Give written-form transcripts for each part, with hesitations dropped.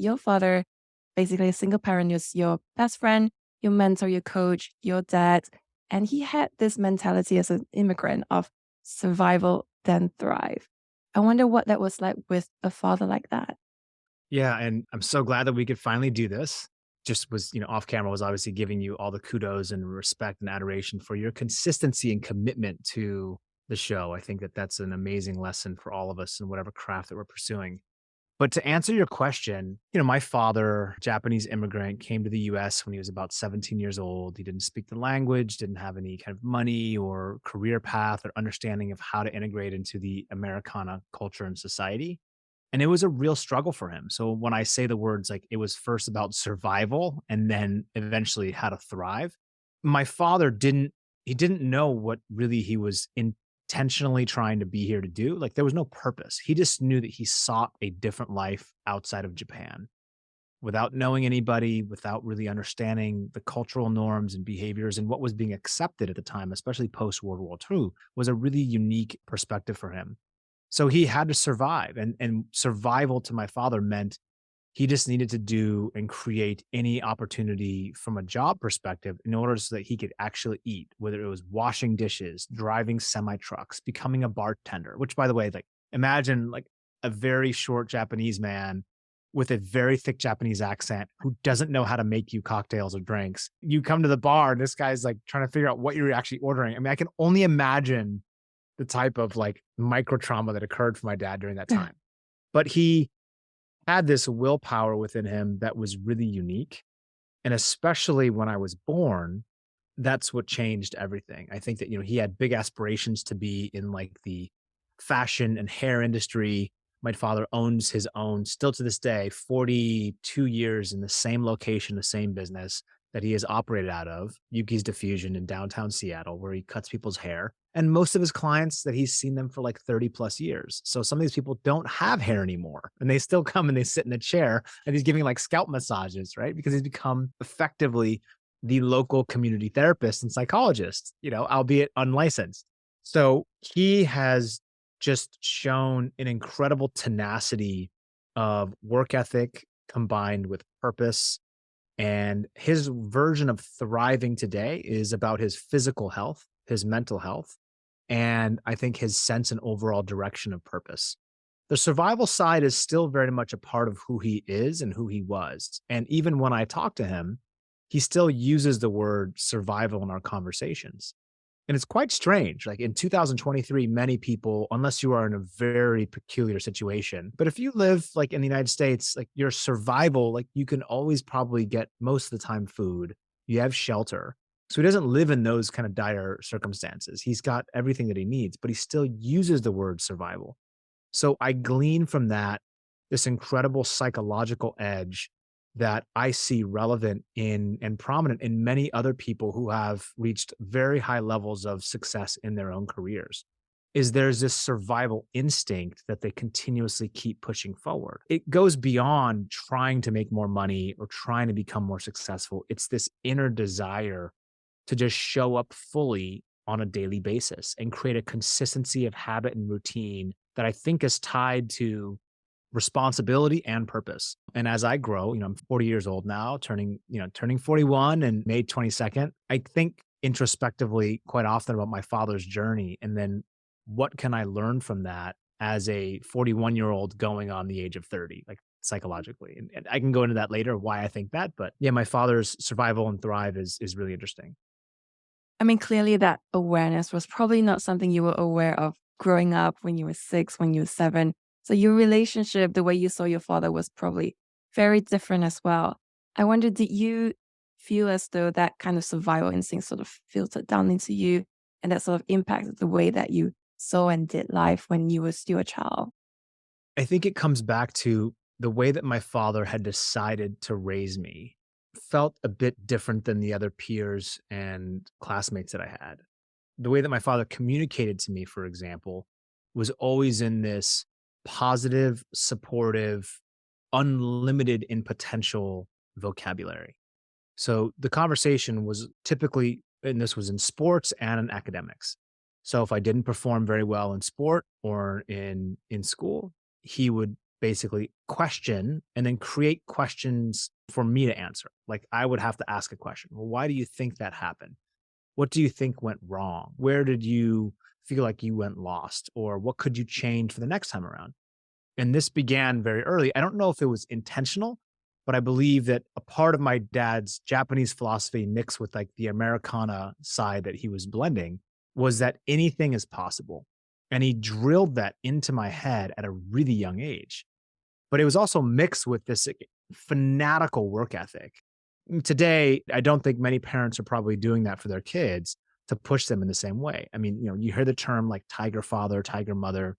your father, basically a single parent, is your best friend, your mentor, your coach, your dad. And he had this mentality as an immigrant of survival, then thrive. I wonder what that was like with a father like that. Yeah, and I'm so glad that we could finally do this. Just was, off camera was obviously giving you all the kudos and respect and adoration for your consistency and commitment to the show. I think that that's an amazing lesson for all of us in whatever craft that we're pursuing. But to answer your question, my father, Japanese immigrant, came to the US when he was about 17 years old. He didn't speak the language, didn't have any kind of money or career path or understanding of how to integrate into the Americana culture and society. And it was a real struggle for him. So when I say the words like it was first about survival and then eventually how to thrive, my father didn't know what really he was intentionally trying to be here to do. Like there was no purpose. He just knew that he sought a different life outside of Japan without knowing anybody, without really understanding the cultural norms and behaviors and what was being accepted at the time, especially post World War II, was a really unique perspective for him. So he had to survive, and survival to my father meant he just needed to do and create any opportunity from a job perspective in order so that he could actually eat, whether it was washing dishes, driving semi trucks, becoming a bartender, which by the way, like imagine like a very short Japanese man with a very thick Japanese accent who doesn't know how to make you cocktails or drinks. You come to the bar and this guy's like trying to figure out what you're actually ordering. I mean, I can only imagine the type of like micro trauma that occurred for my dad during that time. But he had this willpower within him that was really unique. And especially when I was born, that's what changed everything. I think that, he had big aspirations to be in like the fashion and hair industry. My father owns his own, still to this day, 42 years in the same location, the same business that he has operated out of, Yuki's Diffusion in downtown Seattle, where he cuts people's hair. And most of his clients that he's seen them for like 30 plus years. So some of these people don't have hair anymore and they still come and they sit in a chair and he's giving like scalp massages, right? Because he's become effectively the local community therapist and psychologist, albeit unlicensed. So he has just shown an incredible tenacity of work ethic combined with purpose. And his version of thriving today is about his physical health, his mental health, and I think his sense and overall direction of purpose. The survival side is still very much a part of who he is and who he was. And even when I talk to him, he still uses the word survival in our conversations. And it's quite strange. Like in 2023, many people, unless you are in a very peculiar situation, but if you live like in the United States, like your survival, like you can always probably get most of the time food, you have shelter. So he doesn't live in those kind of dire circumstances. He's got everything that he needs, but he still uses the word survival. So I glean from that this incredible psychological edge that I see relevant in and prominent in many other people who have reached very high levels of success in their own careers. Is there's this survival instinct that they continuously keep pushing forward. It goes beyond trying to make more money or trying to become more successful. It's this inner desire to just show up fully on a daily basis and create a consistency of habit and routine that I think is tied to responsibility and purpose. And as I grow, I'm 40 years old now, turning 41 and May 22nd. I think introspectively quite often about my father's journey and then what can I learn from that as a 41-year-old going on the age of 30, like psychologically. And I can go into that later why I think that, but yeah, my father's survival and thrive is really interesting. I mean, clearly that awareness was probably not something you were aware of growing up when you were 6, when you were 7. So your relationship, the way you saw your father was probably very different as well. I wonder, did you feel as though that kind of survival instinct sort of filtered down into you and that sort of impacted the way that you saw and did life when you were still a child? I think it comes back to the way that my father had decided to raise me felt a bit different than the other peers and classmates that I had. The way that my father communicated to me, for example, was always in this positive, supportive, unlimited in potential vocabulary. So the conversation was typically, and this was in sports and in academics. So if I didn't perform very well in sport or in school, he would basically question and then create questions for me to answer. Like I would have to ask a question. Well, why do you think that happened? What do you think went wrong? Where did you feel like you went lost? Or what could you change for the next time around? And this began very early. I don't know if it was intentional, but I believe that a part of my dad's Japanese philosophy mixed with like the Americana side that he was blending was that anything is possible. And he drilled that into my head at a really young age. But it was also mixed with this fanatical work ethic. Today, I don't think many parents are probably doing that for their kids to push them in the same way. I mean, you hear the term like tiger father, tiger mother.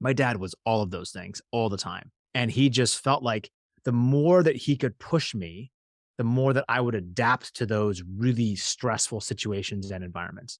My dad was all of those things all the time. And he just felt like the more that he could push me, the more that I would adapt to those really stressful situations and environments.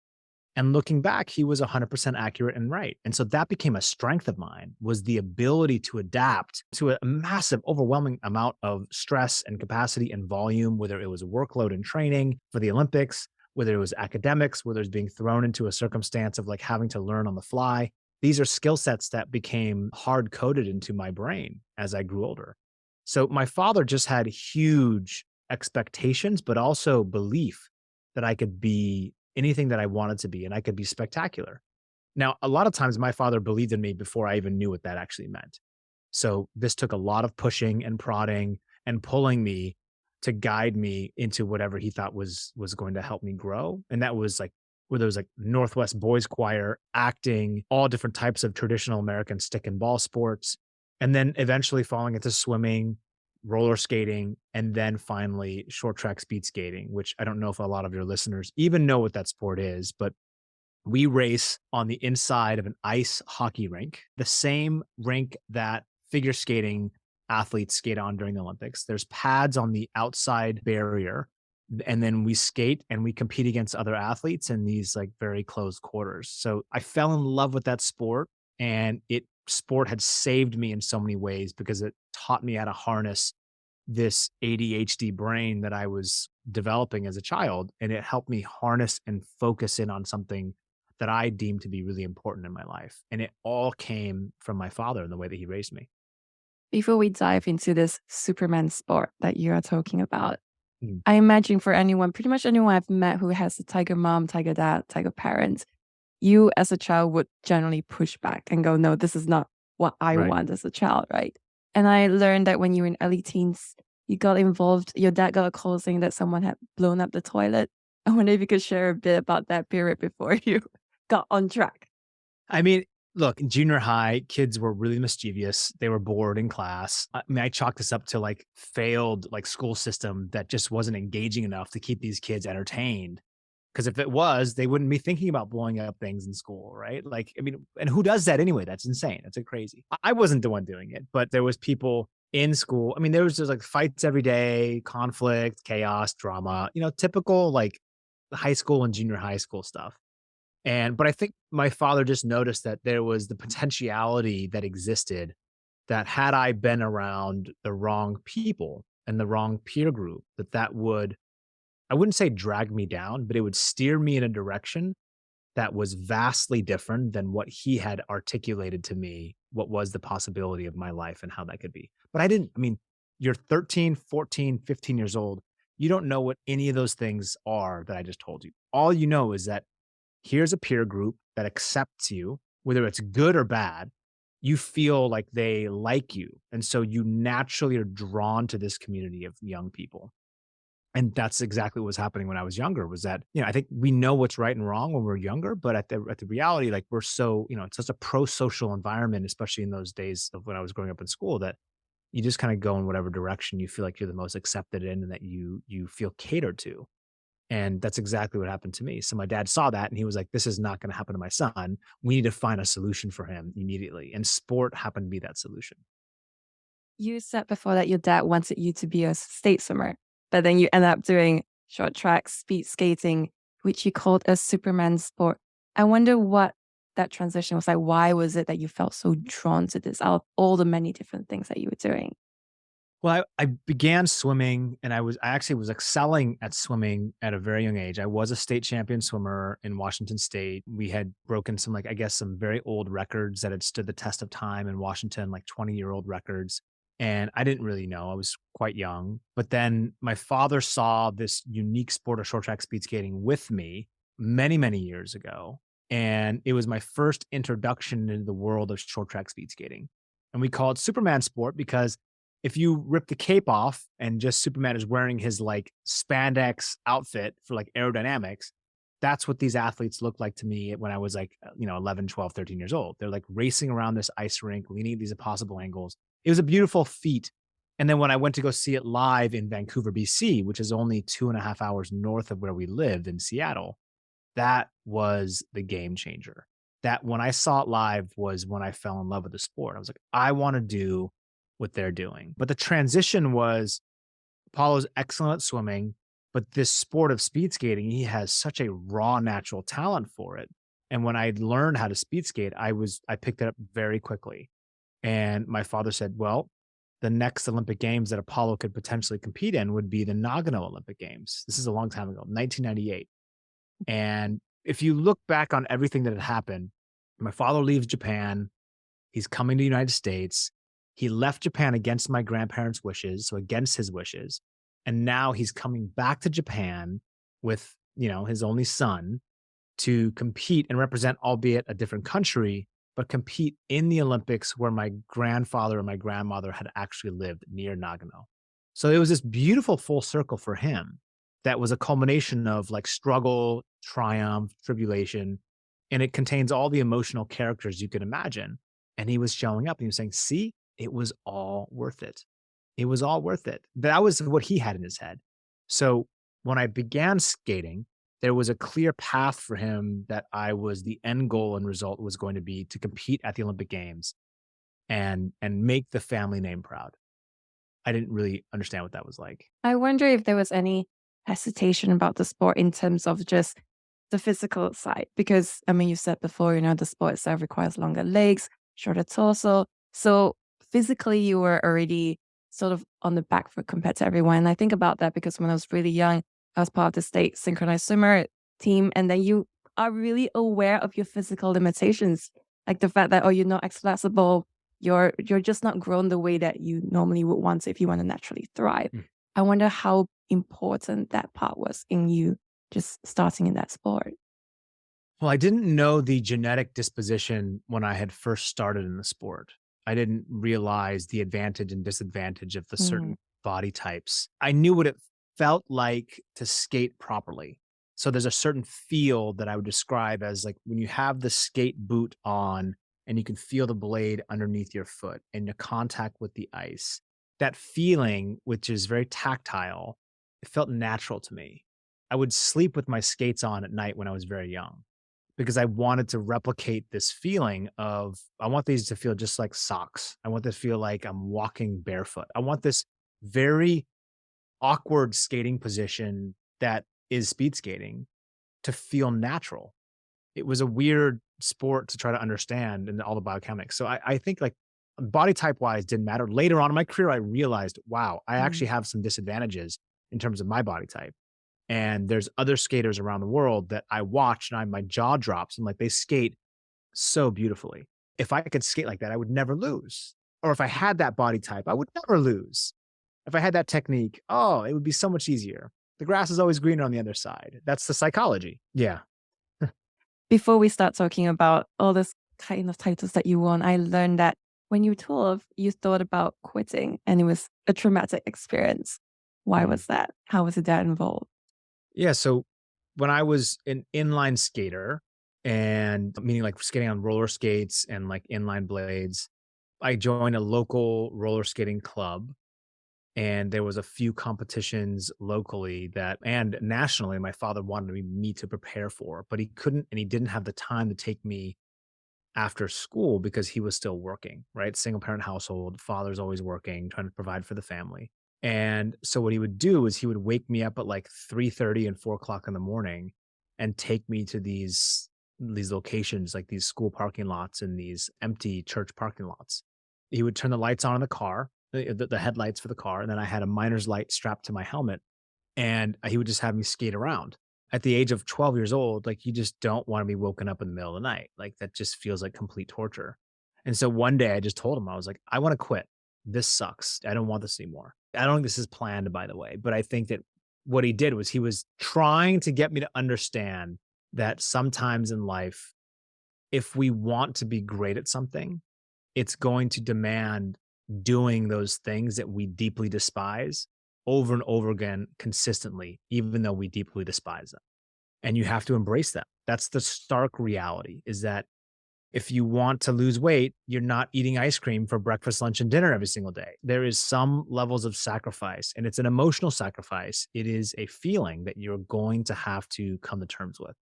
And looking back, he was 100% accurate and right. And so that became a strength of mine was the ability to adapt to a massive, overwhelming amount of stress and capacity and volume, whether it was workload and training for the Olympics, whether it was academics, whether it's being thrown into a circumstance of like having to learn on the fly. These are skill sets that became hard coded into my brain as I grew older. So my father just had huge expectations, but also belief that I could be anything that I wanted to be and I could be spectacular. Now, a lot of times my father believed in me before I even knew what that actually meant. So this took a lot of pushing and prodding and pulling me to guide me into whatever he thought was going to help me grow. And that was like where there was like Northwest Boys Choir, acting, all different types of traditional American stick and ball sports, and then eventually falling into swimming, roller skating, and then finally short track speed skating, which I don't know if a lot of your listeners even know what that sport is, but we race on the inside of an ice hockey rink, the same rink that figure skating athletes skate on during the Olympics. There's pads on the outside barrier. And then we skate and we compete against other athletes in these like very close quarters. So I fell in love with that sport and sport had saved me in so many ways because it taught me how to harness this ADHD brain that I was developing as a child. And it helped me harness and focus in on something that I deemed to be really important in my life. And it all came from my father and the way that he raised me. Before we dive into this Superman sport that you are talking about, Mm. I imagine for anyone, pretty much anyone I've met who has a tiger mom, tiger dad, tiger parent, you as a child would generally push back and go, no, this is not what I Right. want as a child, right? And I learned that when you were in early teens, you got involved, your dad got a call saying that someone had blown up the toilet. I wonder if you could share a bit about that period before you got on track. I mean, look, in junior high, kids were really mischievous. They were bored in class. I mean, I chalk this up to like failed like school system that just wasn't engaging enough to keep these kids entertained. Because if it was, they wouldn't be thinking about blowing up things in school, right? Like, I mean, and who does that anyway? That's insane. That's crazy. I wasn't the one doing it, but there was people in school. I mean, there was just like fights every day, conflict, chaos, drama, typical like high school and junior high school stuff. But I think my father just noticed that there was the potentiality that existed that had I been around the wrong people and the wrong peer group, that would, I wouldn't say drag me down, but it would steer me in a direction that was vastly different than what he had articulated to me, what was the possibility of my life and how that could be. But I mean, you're 13, 14, 15 years old. You don't know what any of those things are that I just told you. All you know is that here's a peer group that accepts you, whether it's good or bad. You feel like they like you. And so you naturally are drawn to this community of young people. And that's exactly what was happening when I was younger was that, I think we know what's right and wrong when we're younger, but at the reality, like we're so, it's such a pro-social environment, especially in those days of when I was growing up in school, that you just kind of go in whatever direction you feel like you're the most accepted in and that you feel catered to. And that's exactly what happened to me. So my dad saw that and he was like, this is not going to happen to my son. We need to find a solution for him immediately. And sport happened to be that solution. You said before that your dad wanted you to be a state swimmer, but then you ended up doing short track, speed skating, which you called a Superman sport. I wonder what that transition was like. Why was it that you felt so drawn to this out of all the many different things that you were doing? Well, I began swimming and I actually was excelling at swimming at a very young age. I was a state champion swimmer in Washington State. We had broken some, like, I guess, some very old records that had stood the test of time in Washington, like 20-year-old records. And I didn't really know. I was quite young. But then my father saw this unique sport of short track speed skating with me many, many years ago. And it was my first introduction into the world of short track speed skating. And we call it Superman sport because if you rip the cape off and just Superman is wearing his like spandex outfit for like aerodynamics, that's what these athletes looked like to me when I was like, 11, 12, 13 years old. They're like racing around this ice rink, leaning at these impossible angles. It was a beautiful feat. And then when I went to go see it live in Vancouver, BC, which is only 2.5 hours north of where we lived in Seattle, that was the game changer. That when I saw it live was when I fell in love with the sport. I was like, I want to do what they're doing. But the transition was Apollo's excellent at swimming, but this sport of speed skating, he has such a raw natural talent for it. And when I learned how to speed skate, I picked it up very quickly. And my father said, well, the next Olympic Games that Apollo could potentially compete in would be the Nagano Olympic Games. This is a long time ago, 1998. And if you look back on everything that had happened, my father leaves Japan. He's coming to the United States. He left Japan against my grandparents' wishes, so against his wishes. And now he's coming back to Japan with, his only son to compete and represent, albeit a different country, but compete in the Olympics where my grandfather and my grandmother had actually lived near Nagano. So it was this beautiful full circle for him that was a culmination of like struggle, triumph, tribulation, and it contains all the emotional characters you could imagine. And he was showing up and he was saying, see, it was all worth it. It was all worth it. That was what he had in his head. So when I began skating, there was a clear path for him that I was the end goal and result was going to be to compete at the Olympic Games and make the family name proud. I didn't really understand what that was like. I wonder if there was any hesitation about the sport in terms of just the physical side, because I mean, you said before, the sport itself requires longer legs, shorter torso. So physically, you were already sort of on the back foot compared to everyone. And I think about that because when I was really young, I was part of the state synchronized swimmer team, and then you are really aware of your physical limitations, like the fact that you're not as flexible, you're just not grown the way that you normally would want to if you want to naturally thrive. Mm. I wonder how important that part was in you just starting in that sport. Well, I didn't know the genetic disposition when I had first started in the sport. I didn't realize the advantage and disadvantage of the Mm. certain body types. I knew what it felt like to skate properly. So there's a certain feel that I would describe as like when you have the skate boot on and you can feel the blade underneath your foot and the contact with the ice. That feeling, which is very tactile, it felt natural to me. I would sleep with my skates on at night when I was very young because I wanted to replicate this feeling of I want these to feel just like socks. I want this to feel like I'm walking barefoot. I want this very awkward skating position that is speed skating to feel natural. It was a weird sport to try to understand and all the biomechanics. So I think like body type wise didn't matter. Later on in my career, I realized, wow, I Mm. actually have some disadvantages in terms of my body type. And there's other skaters around the world that I watch and my jaw drops and like they skate so beautifully. If I could skate like that, I would never lose. Or if I had that body type, I would never lose. If I had that technique, oh, it would be so much easier. The grass is always greener on the other side. That's the psychology. Yeah. Before we start talking about all this kind of titles that you won, I learned that when you were 12, you thought about quitting and it was a traumatic experience. Why Mm. was that? How was that involved? Yeah. So when I was an inline skater and meaning like skating on roller skates and like inline blades, I joined a local roller skating club and there was a few competitions locally that and nationally my father wanted me to prepare for, but he couldn't and he didn't have the time to take me after school because he was still working, right? Single parent household, father's always working, trying to provide for the family. And so what he would do is he would wake me up at like 3:30 and 4 o'clock in the morning and take me to these locations, like these school parking lots and these empty church parking lots. He would turn the lights on in the car the headlights for the car, and then I had a miner's light strapped to my helmet, and he would just have me skate around. At the age of 12 years old, like, you just don't wanna be woken up in the middle of the night, like, that just feels like complete torture. And so one day I just told him, I was like, "I wanna quit. This sucks. I don't want this anymore." I don't think this is planned, by the way, but I think that what he did was he was trying to get me to understand that sometimes in life, if we want to be great at something, it's going to demand doing those things that we deeply despise over and over again consistently, even though we deeply despise them. And you have to embrace them. That's the stark reality, is that if you want to lose weight, you're not eating ice cream for breakfast, lunch, and dinner every single day. There is some levels of sacrifice, and it's an emotional sacrifice. It is a feeling that you're going to have to come to terms with.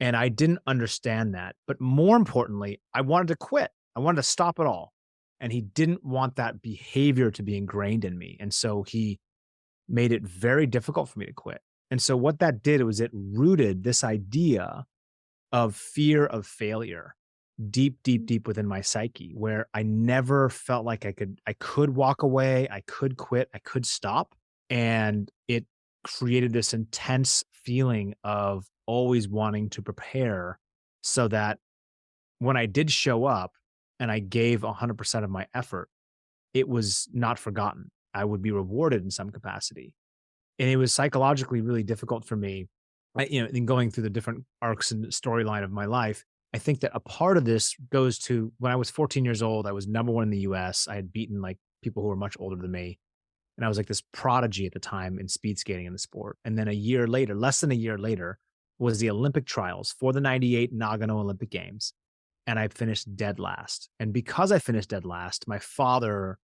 And I didn't understand that. But more importantly, I wanted to quit. I wanted to stop it all. And he didn't want that behavior to be ingrained in me. And so he made it very difficult for me to quit. And so what that did was it rooted this idea of fear of failure deep, deep, deep within my psyche, where I never felt like I could walk away, I could quit, I could stop. And it created this intense feeling of always wanting to prepare so that when I did show up and I gave 100% of my effort, it was not forgotten. I would be rewarded in some capacity. And it was psychologically really difficult for me. In going through the different arcs and storyline of my life, I think that a part of this goes to when I was 14 years old, I was number one in the US. I had beaten like people who were much older than me. And I was like this prodigy at the time in speed skating in the sport. And then a year later, less than a year later, was the Olympic trials for the 98 Nagano Olympic Games. And I finished dead last. And because I finished dead last, my father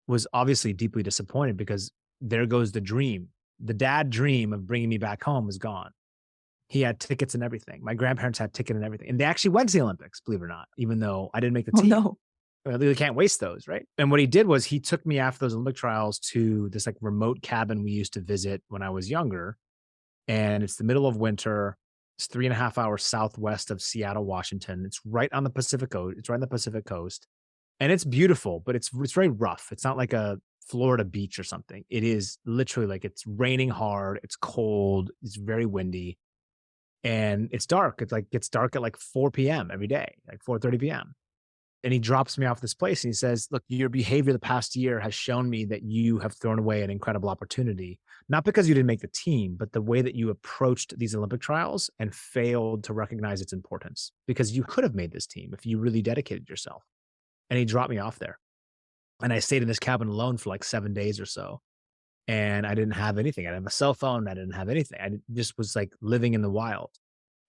was obviously deeply disappointed because there goes the dream. The dad dream of bringing me back home was gone. He had tickets and everything. My grandparents had ticket and everything. And they actually went to the Olympics, believe it or not, even though I didn't make the Oh, team. no. Well, they can't waste those, right? And what he did was he took me after those Olympic trials to this like remote cabin we used to visit when I was younger. And it's the middle of winter. It's 3.5 hours southwest of Seattle, Washington. It's right on the Pacific Coast. It's right on the Pacific Coast. And it's beautiful, but it's very rough. It's not like a Florida beach or something. It is literally like it's raining hard. It's cold. It's very windy. And it's dark. It's like gets dark at like 4 p.m. every day, like 4:30 p.m. And he drops me off this place and he says, "Look, your behavior the past year has shown me that you have thrown away an incredible opportunity, not because you didn't make the team, but the way that you approached these Olympic trials and failed to recognize its importance, because you could have made this team if you really dedicated yourself." And he dropped me off there. And I stayed in this cabin alone for like 7 days or so. And I didn't have anything. I didn't have a cell phone. I didn't have anything. Just was like living in the wild.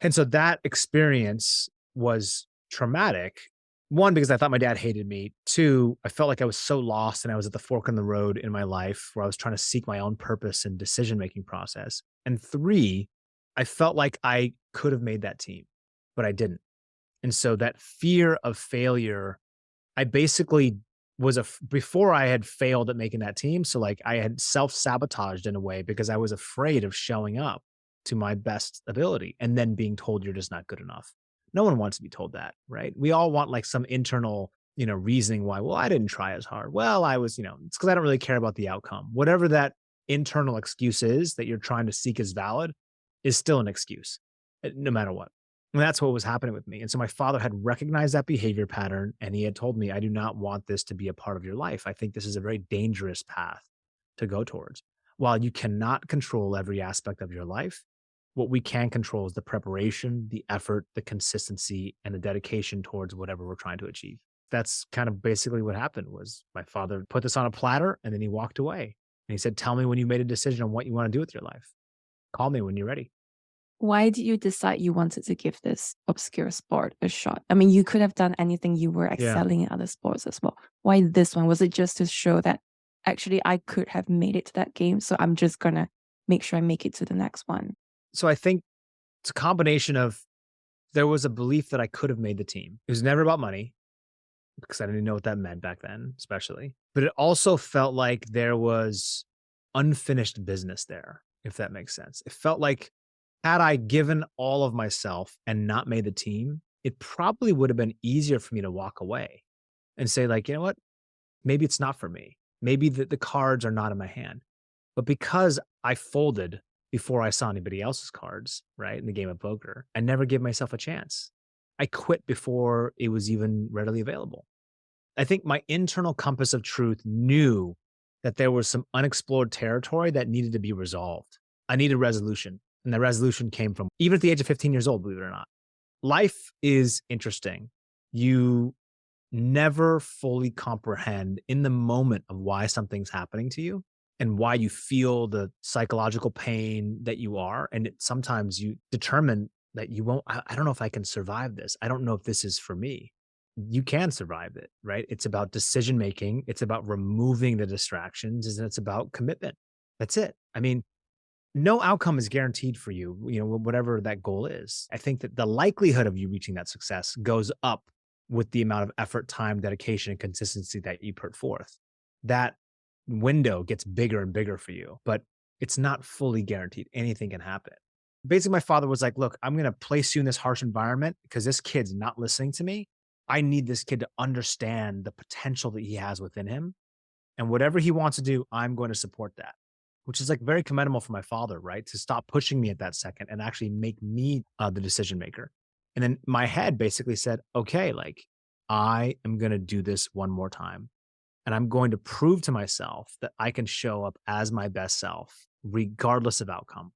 And so that experience was traumatic. One, because I thought my dad hated me. Two, I felt like I was so lost and I was at the fork in the road in my life where I was trying to seek my own purpose and decision-making process. And three, I felt like I could have made that team, but I didn't. And so that fear of failure, I basically before I had failed at making that team. So like I had self-sabotaged in a way because I was afraid of showing up to my best ability and then being told you're just not good enough. No one wants to be told that, right? We all want like some internal, reasoning why, well, I didn't try as hard. Well, I was, it's because I don't really care about the outcome. Whatever that internal excuse is that you're trying to seek as valid is still an excuse, no matter what. And that's what was happening with me. And so my father had recognized that behavior pattern and he had told me, I do not want this to be a part of your life. I think this is a very dangerous path to go towards. While you cannot control every aspect of your life, what we can control is the preparation, the effort, the consistency, and the dedication towards whatever we're trying to achieve. That's kind of basically what happened. Was my father put this on a platter and then he walked away. And he said, tell me when you made a decision on what you want to do with your life. Call me when you're ready. Why did you decide you wanted to give this obscure sport a shot? I mean, you could have done anything. You were Yeah. excelling in other sports as well. Why this one? Was it just to show that actually I could have made it to that game, so I'm just gonna make sure I make it to the next one? So I think it's a combination of there was a belief that I could have made the team. It was never about money because I didn't know what that meant back then, especially. But it also felt like there was unfinished business there, if that makes sense. It felt like had I given all of myself and not made the team, it probably would have been easier for me to walk away and say, like, you know what? Maybe it's not for me. Maybe the cards are not in my hand. But because I folded before I saw anybody else's cards, right, in the game of poker, I never gave myself a chance. I quit before it was even readily available. I think my internal compass of truth knew that there was some unexplored territory that needed to be resolved. I needed resolution. And the resolution came from even at the age of 15 years old, believe it or not. Life is interesting. You never fully comprehend in the moment of why something's happening to you and why you feel the psychological pain that you are. And sometimes you determine that you won't, I don't know if I can survive this. I don't know if this is for me. You can survive it, right? It's about decision making. It's about removing the distractions and it's about commitment. That's it. I mean, no outcome is guaranteed for you, whatever that goal is. I think that the likelihood of you reaching that success goes up with the amount of effort, time, dedication, and consistency that you put forth. That window gets bigger and bigger for you, but it's not fully guaranteed. Anything can happen. Basically, my father was like, look, I'm going to place you in this harsh environment because this kid's not listening to me. I need this kid to understand the potential that he has within him. And whatever he wants to do, I'm going to support that, which is like very commendable for my father, right? To stop pushing me at that second and actually make me the decision maker. And then my head basically said, okay, like I am going to do this one more time. And I'm going to prove to myself that I can show up as my best self, regardless of outcome.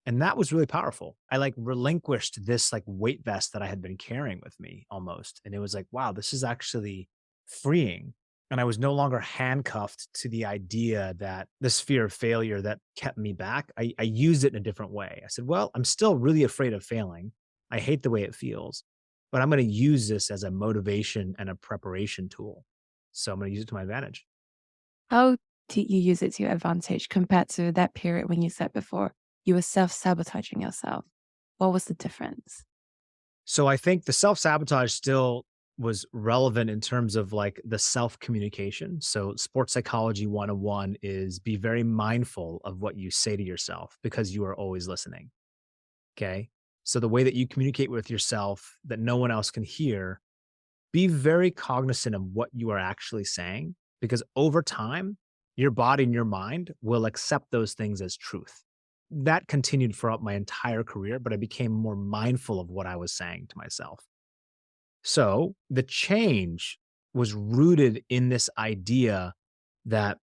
And that was really powerful. I like relinquished this like weight vest that I had been carrying with me almost. And it was like, wow, this is actually freeing. And I was no longer handcuffed to the idea that this fear of failure that kept me back. I used it in a different way. I said, well, I'm still really afraid of failing. I hate the way it feels, but I'm going to use this as a motivation and a preparation tool. So I'm going to use it to my advantage. How did you use it to your advantage compared to that period when you said before you were self-sabotaging yourself? What was the difference? So I think the self sabotage still was relevant in terms of like the self communication. So sports psychology 101 is be very mindful of what you say to yourself because you are always listening. Okay. So the way that you communicate with yourself that no one else can hear, be very cognizant of what you are actually saying because over time, your body and your mind will accept those things as truth. That continued throughout my entire career, but I became more mindful of what I was saying to myself. So the change was rooted in this idea that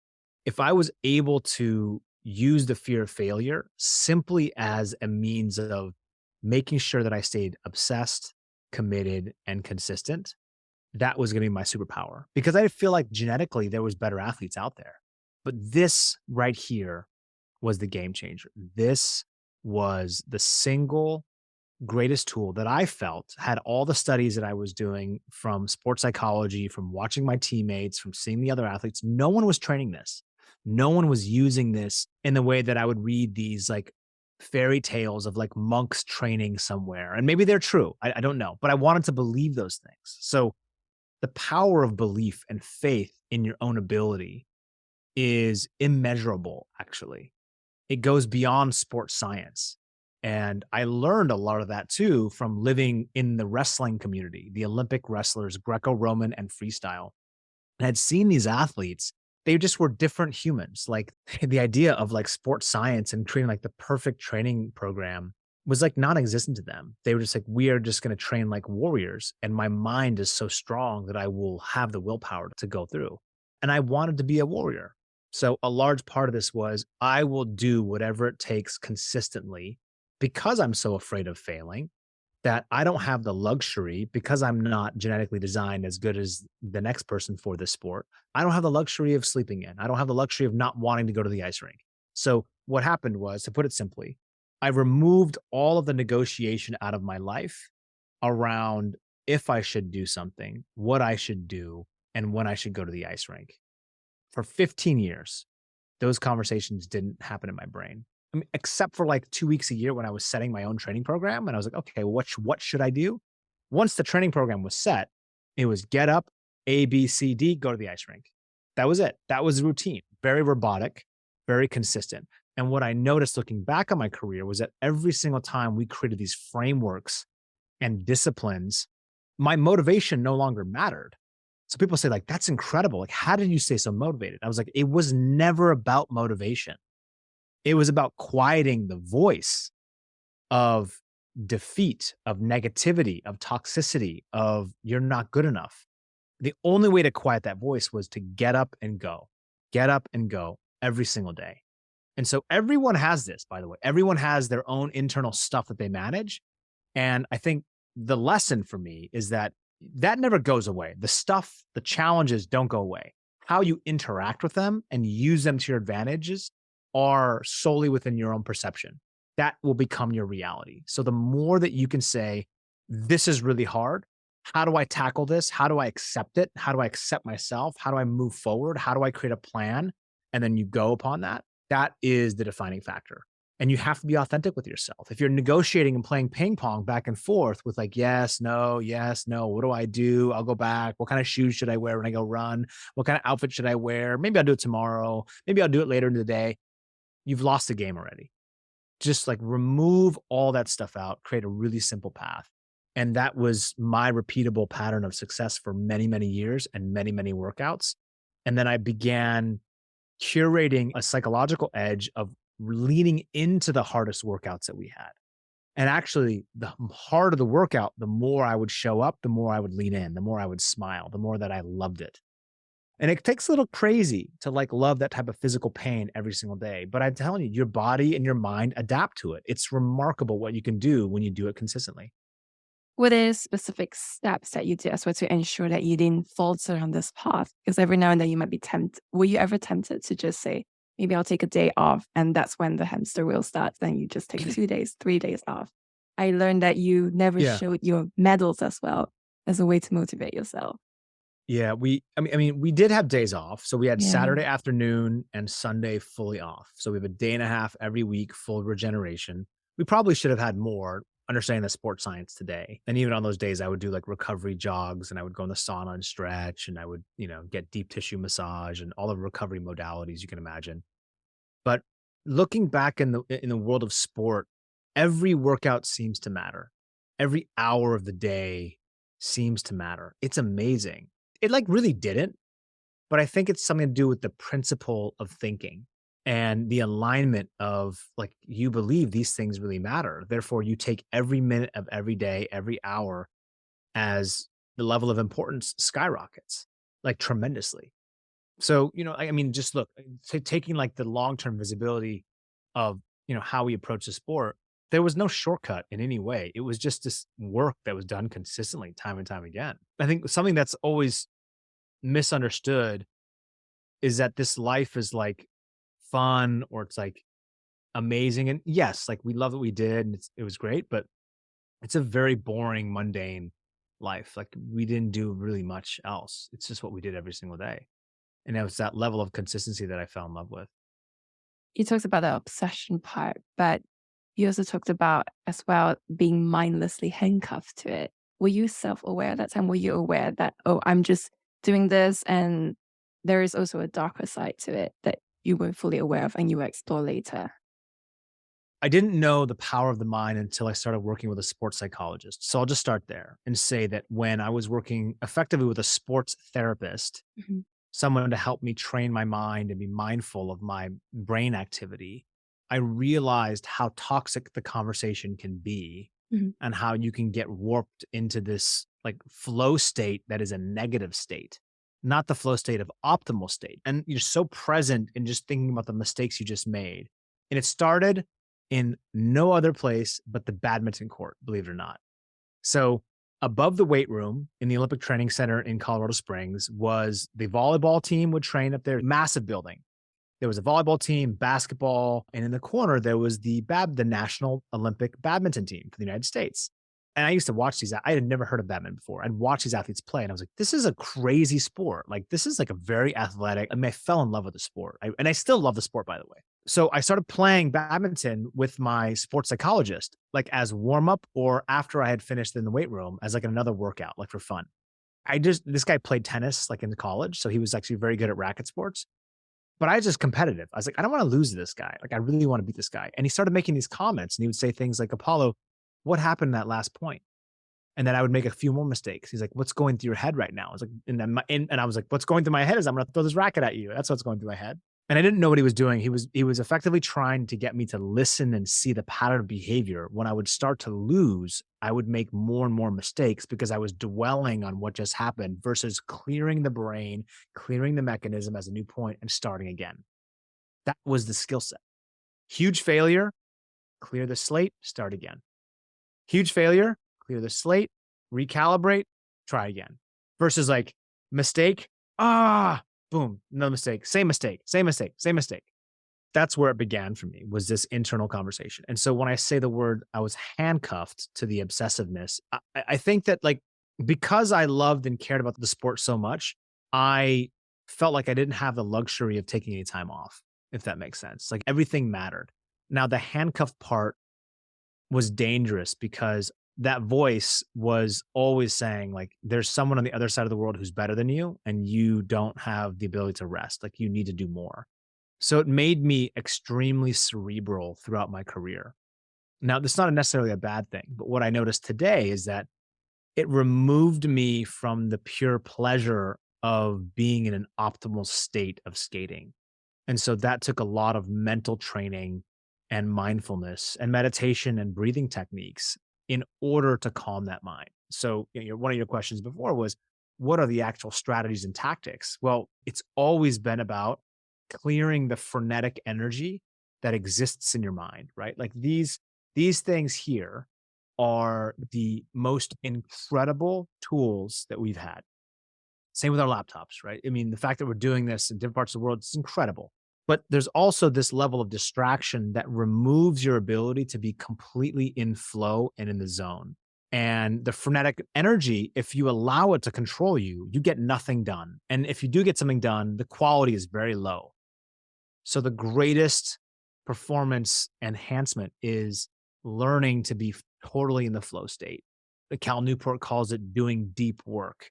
if I was able to use the fear of failure simply as a means of making sure that I stayed obsessed, committed, and consistent, that was going to be my superpower because I feel like genetically there was better athletes out there. But this right here was the game changer. This was the single greatest tool that I felt had all the studies that I was doing from sports psychology, from watching my teammates, from seeing the other athletes. No one was training this. No one was using this in the way that I would read these like fairy tales of like monks training somewhere. And maybe they're true. I don't know, but I wanted to believe those things. So the power of belief and faith in your own ability is immeasurable, actually. It goes beyond sports science. And I learned a lot of that too from living in the wrestling community, the Olympic wrestlers, Greco Roman and freestyle. And I'd seen these athletes, they just were different humans. Like the idea of like sports science and creating like the perfect training program was like non existent to them. They were just like, we are just going to train like warriors. And my mind is so strong that I will have the willpower to go through. And I wanted to be a warrior. So a large part of this was I will do whatever it takes consistently because I'm so afraid of failing that I don't have the luxury because I'm not genetically designed as good as the next person for this sport. I don't have the luxury of sleeping in. I don't have the luxury of not wanting to go to the ice rink. So what happened was, to put it simply, I removed all of the negotiation out of my life around if I should do something, what I should do, and when I should go to the ice rink. For 15 years, those conversations didn't happen in my brain. I mean, except for like 2 weeks a year when I was setting my own training program. And I was like, okay, what should I do? Once the training program was set, it was get up, A, B, C, D, go to the ice rink. That was it. That was the routine. Very robotic, very consistent. And what I noticed looking back on my career was that every single time we created these frameworks and disciplines, my motivation no longer mattered. So people say like, that's incredible. Like, how did you stay so motivated? I was like, it was never about motivation. It was about quieting the voice of defeat, of negativity, of toxicity, of you're not good enough. The only way to quiet that voice was to get up and go every single day. And so everyone has this, by the way. Everyone has their own internal stuff that they manage. And I think the lesson for me is that that never goes away. The stuff, the challenges don't go away. How you interact with them and use them to your advantages are solely within your own perception. That will become your reality. So the more that you can say, this is really hard. How do I tackle this? How do I accept it? How do I accept myself? How do I move forward? How do I create a plan? And then you go upon that. That is the defining factor. And you have to be authentic with yourself. If you're negotiating and playing ping pong back and forth with like, yes, no, what do I do? I'll go back. What kind of shoes should I wear when I go run? What kind of outfit should I wear? Maybe I'll do it tomorrow. Maybe I'll do it later in the day. You've lost the game already. Just like remove all that stuff out, create a really simple path. And that was my repeatable pattern of success for many, many years and many, many workouts. And then I began curating a psychological edge of leaning into the hardest workouts that we had. And actually, the harder the workout, the more I would show up, the more I would lean in, the more I would smile, the more that I loved it. And it takes a little crazy to like love that type of physical pain every single day. But I'm telling you, your body and your mind adapt to it. It's remarkable what you can do when you do it consistently. What are specific steps that you did as well to ensure that you didn't falter on this path? Because every now and then you might be tempted. Were you ever tempted to just say, maybe I'll take a day off, and that's when the hamster wheel starts, then you just take 2 days, 3 days off? I learned that you never Yeah. showed your medals as well as a way to motivate yourself. Yeah, we did have days off. So we had Yeah. Saturday afternoon and Sunday fully off. So we have a day and a half every week, full regeneration. We probably should have had more, understanding the sports science today. And even on those days, I would do like recovery jogs and I would go in the sauna and stretch and I would, get deep tissue massage and all the recovery modalities you can imagine. But looking back in the world of sport, every workout seems to matter. Every hour of the day seems to matter. It's amazing. It like really didn't, but I think it's something to do with the principle of thinking and the alignment of like you believe these things really matter. Therefore, you take every minute of every day, every hour as the level of importance skyrockets like tremendously. So, I mean, just look, taking like the long-term visibility of, how we approach the sport, there was no shortcut in any way. It was just this work that was done consistently time and time again. I think something that's always misunderstood is that this life is like fun or it's like amazing. And yes, like we love what we did and it was great, but it's a very boring, mundane life. Like we didn't do really much else. It's just what we did every single day. And it was that level of consistency that I fell in love with. You talked about the obsession part, but you also talked about as well being mindlessly handcuffed to it. Were you self-aware at that time? Were you aware that, oh, I'm just doing this and there is also a darker side to it that you weren't fully aware of and you will explore later? I didn't know the power of the mind until I started working with a sports psychologist. So I'll just start there and say that when I was working effectively with a sports therapist, Mhm, someone to help me train my mind and be mindful of my brain activity, I realized how toxic the conversation can be mhm. and how you can get warped into this like flow state that is a negative state, not the flow state of optimal state. And you're so present in just thinking about the mistakes you just made. And it started in no other place but the badminton court, believe it or not. So above the weight room in the Olympic Training Center in Colorado Springs was the volleyball team would train up there, massive building. There was a volleyball team, basketball, and in the corner there was the National Olympic badminton team for the United States. And I used to watch these. I had never heard of badminton before. I'd watch these athletes play, and I was like, "This is a crazy sport. Like, this is like a very athletic." I mean, I fell in love with the sport, and I still love the sport, by the way. So I started playing badminton with my sports psychologist, like as warm up or after I had finished in the weight room as like another workout, like for fun. This guy played tennis like in college, so he was actually very good at racket sports. But I was just competitive. I was like, I don't want to lose to this guy. Like, I really want to beat this guy. And he started making these comments and he would say things like, Apollo, what happened in that last point? And then I would make a few more mistakes. He's like, "What's going through your head right now?" I was like, and I was like, "What's going through my head is I'm going to throw this racket at you. That's what's going through my head." And I didn't know what he was doing. He was effectively trying to get me to listen and see the pattern of behavior. When I would start to lose, I would make more and more mistakes because I was dwelling on what just happened versus clearing the brain, clearing the mechanism as a new point and starting again. That was the skill set. Huge failure, clear the slate, start again. Huge failure, clear the slate, recalibrate, try again. Versus like mistake, boom, no mistake, same mistake, same mistake, same mistake. That's where it began for me, was this internal conversation. And so when I say the word, I was handcuffed to the obsessiveness, I think that like because I loved and cared about the sport so much, I felt like I didn't have the luxury of taking any time off, if that makes sense. Like everything mattered. Now the handcuffed part was dangerous because that voice was always saying like there's someone on the other side of the world who's better than you and you don't have the ability to rest, like you need to do more. So it made me extremely cerebral throughout my career. Now that's not necessarily a bad thing, but what I noticed today is that it removed me from the pure pleasure of being in an optimal state of skating. And so that took a lot of mental training and mindfulness and meditation and breathing techniques in order to calm that mind. So, one of your questions before was, what are the actual strategies and tactics? Well, it's always been about clearing the frenetic energy that exists in your mind, right? Like these things here are the most incredible tools that we've had. Same with our laptops, right? I mean, the fact that we're doing this in different parts of the world is incredible. But there's also this level of distraction that removes your ability to be completely in flow and in the zone. And the frenetic energy, if you allow it to control you, you get nothing done. And if you do get something done, the quality is very low. So the greatest performance enhancement is learning to be totally in the flow state. Cal Newport calls it doing deep work.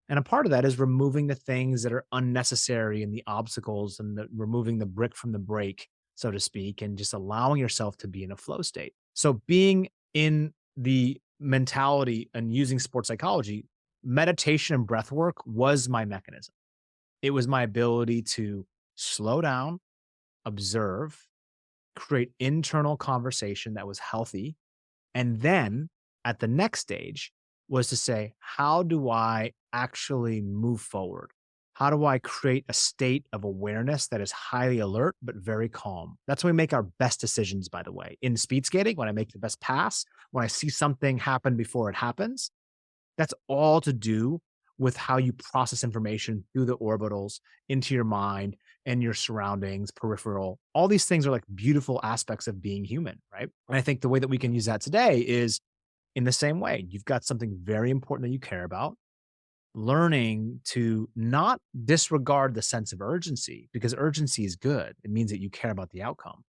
And a part of that is removing the things that are unnecessary and the obstacles and removing the brick from the break, so to speak, and just allowing yourself to be in a flow state. So being in the mentality and using sports psychology, meditation and breath work was my mechanism. It was my ability to slow down, observe, create internal conversation that was healthy. And then at the next stage was to say, how do I actually move forward? How do I create a state of awareness that is highly alert, but very calm? That's when we make our best decisions, by the way. In speed skating, when I make the best pass, when I see something happen before it happens, that's all to do with how you process information through the orbitals into your mind and your surroundings, peripheral. All these things are like beautiful aspects of being human, right? And I think the way that we can use that today is in the same way. You've got something very important that you care about, learning to not disregard the sense of urgency because urgency is good. It means that you care about the outcome,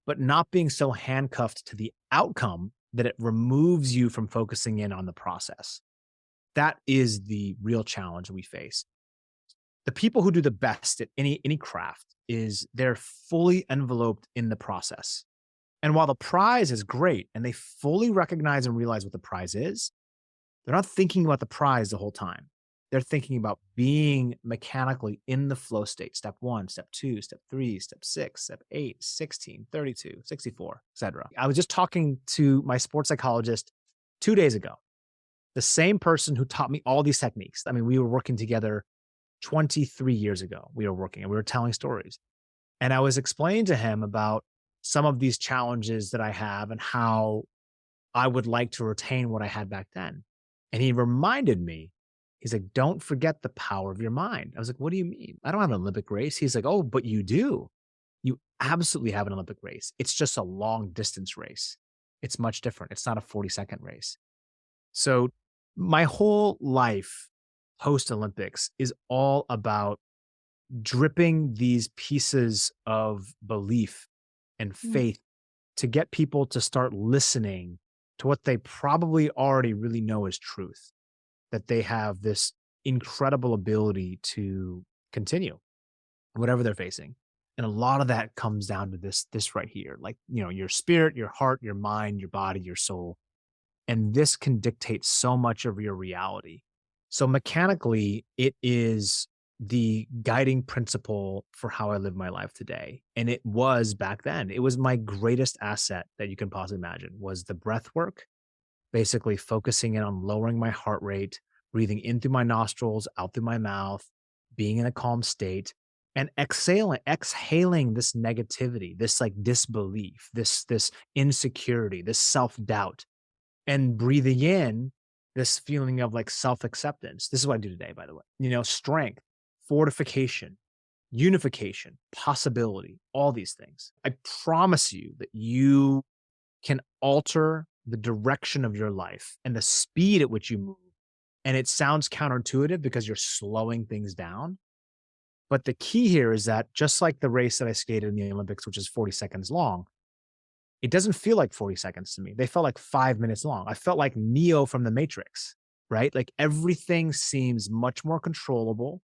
but not being so handcuffed to the outcome that it removes you from focusing in on the process. That is the real challenge we face. The people who do the best at any craft is they're fully enveloped in the process. And while the prize is great and they fully recognize and realize what the prize is, they're not thinking about the prize the whole time. They're thinking about being mechanically in the flow state. Step 1, step 2, step 3, step 6, step 8, 16, 32, 64, etc. I was just talking to my sports psychologist 2 days ago, the same person who taught me all these techniques. I mean, we were working together 23 years ago. We were working and we were telling stories. And I was explaining to him about some of these challenges that I have and how I would like to retain what I had back then. And he reminded me, he's like, don't forget the power of your mind. I was like, what do you mean? I don't have an Olympic race. He's like, oh, but you do. You absolutely have an Olympic race. It's just a long distance race. It's much different. It's not a 40-second race. So my whole life post Olympics is all about dripping these pieces of belief and Mm. faith to get people to start listening to what they probably already really know is truth, that they have this incredible ability to continue whatever they're facing. And a lot of that comes down to this right here, like, your spirit, your heart, your mind, your body, your soul. And this can dictate so much of your reality. So mechanically, it is the guiding principle for how I live my life today. And it was back then. It was my greatest asset that you can possibly imagine was the breath work, basically focusing in on lowering my heart rate, breathing in through my nostrils, out through my mouth, being in a calm state, and exhaling this negativity, this like disbelief, this insecurity, this self-doubt, and breathing in this feeling of like self-acceptance. This is what I do today, by the way. Strength, fortification, unification, possibility, all these things. I promise you that you can alter the direction of your life and the speed at which you move. And it sounds counterintuitive because you're slowing things down. But the key here is that just like the race that I skated in the Olympics, which is 40 seconds long, it doesn't feel like 40 seconds to me. They felt like 5 minutes long. I felt like Neo from the Matrix, right? Like everything seems much more controllable.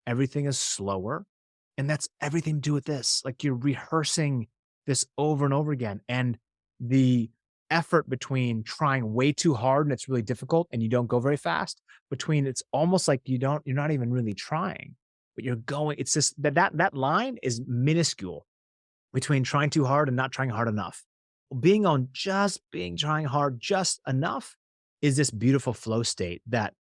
Everything is slower. And that's everything to do with this. Like you're rehearsing this over and over again. And the effort between trying way too hard and it's really difficult and you don't go very fast, between it's almost like you're not even really trying, but you're going, it's just that line is minuscule between trying too hard and not trying hard enough. Trying hard just enough is this beautiful flow state that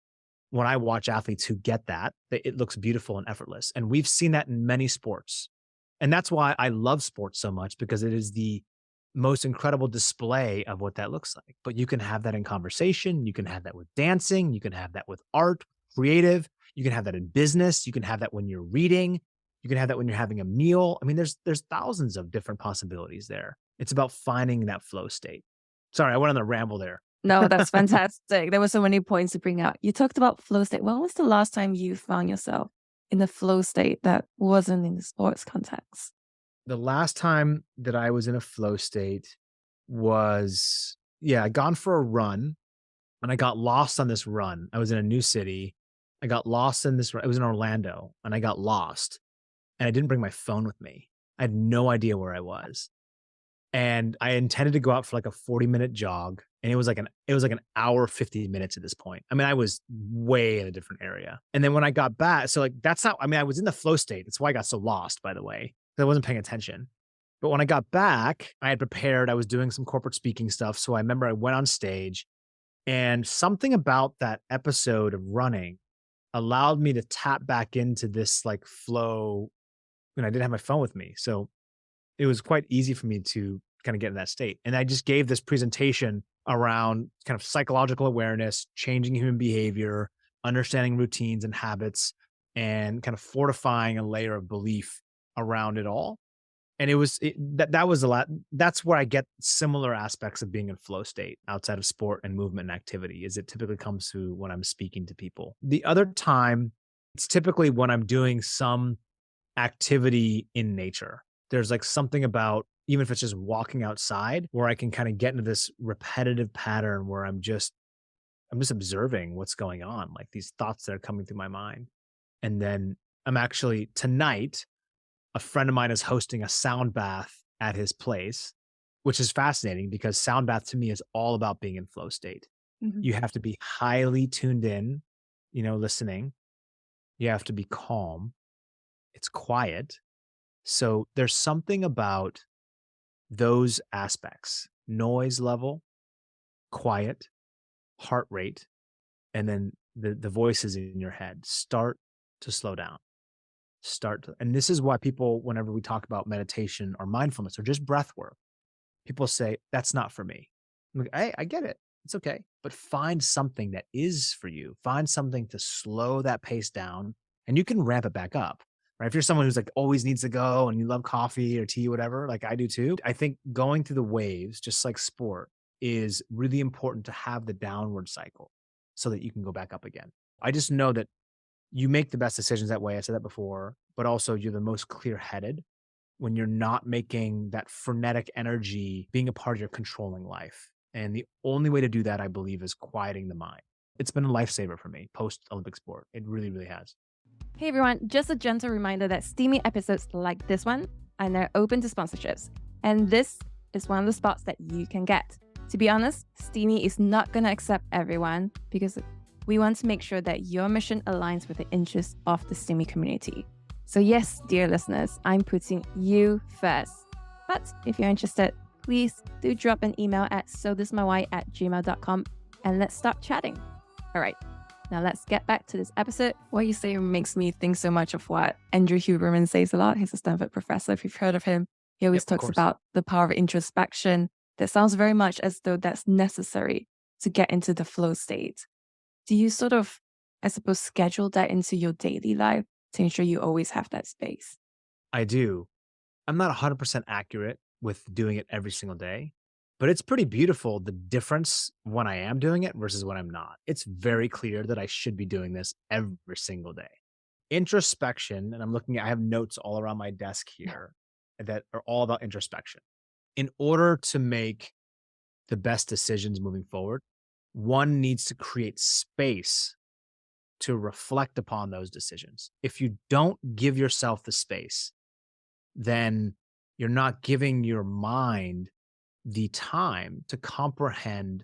when I watch athletes who get that it looks beautiful and effortless. And we've seen that in many sports. And that's why I love sports so much, because it is the most incredible display of what that looks like. But you can have that in conversation. You can have that with dancing. You can have that with art, creative. You can have that in business. You can have that when you're reading. You can have that when you're having a meal. I mean, there's thousands of different possibilities there. It's about finding that flow state. Sorry, I went on a ramble there. No, that's fantastic. There were so many points to bring out. You talked about flow state. When was the last time you found yourself in a flow state that wasn't in the sports context? The last time that I was in a flow state was, I'd gone for a run and I got lost on this run. I was in a new city. I got lost in this. I was in Orlando and I got lost and I didn't bring my phone with me. I had no idea where I was. And I intended to go out for like a 40-minute jog. And it was like an hour, 50 minutes at this point. I mean, I was way in a different area. And then when I got back, so like I was in the flow state. That's why I got so lost, by the way, because I wasn't paying attention. But when I got back, I had prepared, I was doing some corporate speaking stuff. So I remember I went on stage and something about that episode of running allowed me to tap back into this like flow when I didn't have my phone with me. So it was quite easy for me to kind of get in that state. And I just gave this presentation around kind of psychological awareness, changing human behavior, understanding routines and habits, and kind of fortifying a layer of belief around it all. And that was a lot. That's where I get similar aspects of being in flow state outside of sport and movement and activity, is it typically comes through when I'm speaking to people. The other time, it's typically when I'm doing some activity in nature. There's like something about, even if it's just walking outside, where I can kind of get into this repetitive pattern where I'm just observing what's going on, like these thoughts that are coming through my mind. And then I'm actually tonight, a friend of mine is hosting a sound bath at his place, which is fascinating because sound bath to me is all about being in flow state. Mhm. You have to be highly tuned in, listening. You have to be calm. It's quiet. So there's something about those aspects: noise level, quiet, heart rate, and then the voices in your head start to slow down. And this is why people, whenever we talk about meditation or mindfulness or just breath work, people say, that's not for me. I'm like, hey, I get it. It's okay. But find something that is for you. Find something to slow that pace down, and you can ramp it back up. Right? If you're someone who's like always needs to go and you love coffee or tea or whatever, like I do too, I think going through the waves, just like sport, is really important to have the downward cycle so that you can go back up again. I just know that you make the best decisions that way. I said that before, but also you're the most clear-headed when you're not making that frenetic energy being a part of your controlling life. And the only way to do that, I believe, is quieting the mind. It's been a lifesaver for me post-Olympic sport. It really, really has. Hey everyone, just a gentle reminder that steamy episodes like this one are now open to sponsorships. And this is one of the spots that you can get. To be honest, Steamy is not going to accept everyone because we want to make sure that your mission aligns with the interests of the Steamy community. So yes, dear listeners, I'm putting you first. But if you're interested, please do drop an email at sothismywhy@gmail.com and let's start chatting. All right, now let's get back to this episode. What you say makes me think so much of what Andrew Huberman says a lot. He's a Stanford professor, if you've heard of him. He always talks about the power of introspection. That sounds very much as though that's necessary to get into the flow state. Do you sort of, I suppose, schedule that into your daily life to ensure you always have that space? I do. I'm not 100% accurate with doing it every single day, but it's pretty beautiful the difference when I am doing it versus when I'm not. It's very clear that I should be doing this every single day. Introspection, and I have notes all around my desk here that are all about introspection. In order to make the best decisions moving forward, one needs to create space to reflect upon those decisions. If you don't give yourself the space, then you're not giving your mind the time to comprehend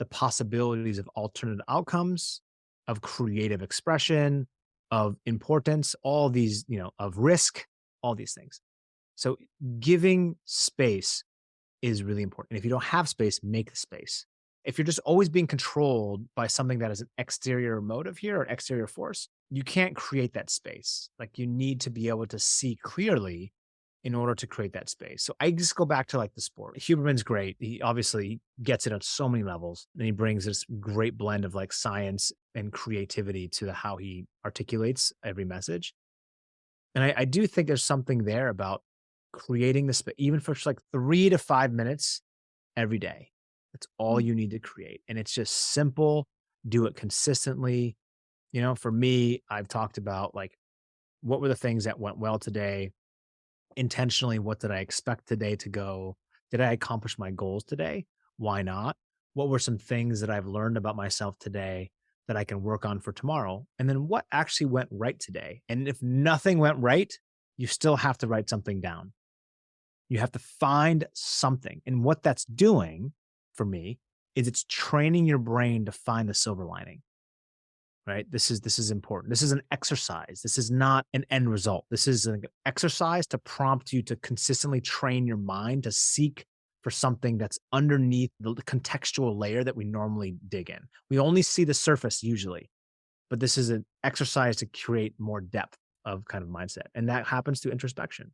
the possibilities of alternate outcomes, of creative expression, of importance, all these, of risk, all these things. So giving space is really important. And if you don't have space, make the space. If you're just always being controlled by something that is an exterior motive here or exterior force, you can't create that space. Like you need to be able to see clearly in order to create that space. So I just go back to like the sport. Huberman's great. He obviously gets it on so many levels. And he brings this great blend of like science and creativity to how he articulates every message. And I do think there's something there about creating the space, even for just like 3 to 5 minutes every day. That's all you need to create. And it's just simple, do it consistently. For me, I've talked about like, what were the things that went well today? Intentionally, what did I expect today to go? Did I accomplish my goals today? Why not? What were some things that I've learned about myself today that I can work on for tomorrow? And then what actually went right today? And if nothing went right, you still have to write something down. You have to find something. And what that's doing for me is it's training your brain to find the silver lining. Right? This is important. This is an exercise. This is not an end result. This is an exercise to prompt you to consistently train your mind to seek for something that's underneath the contextual layer that we normally dig in. We only see the surface usually, but this is an exercise to create more depth of kind of mindset. And that happens through introspection.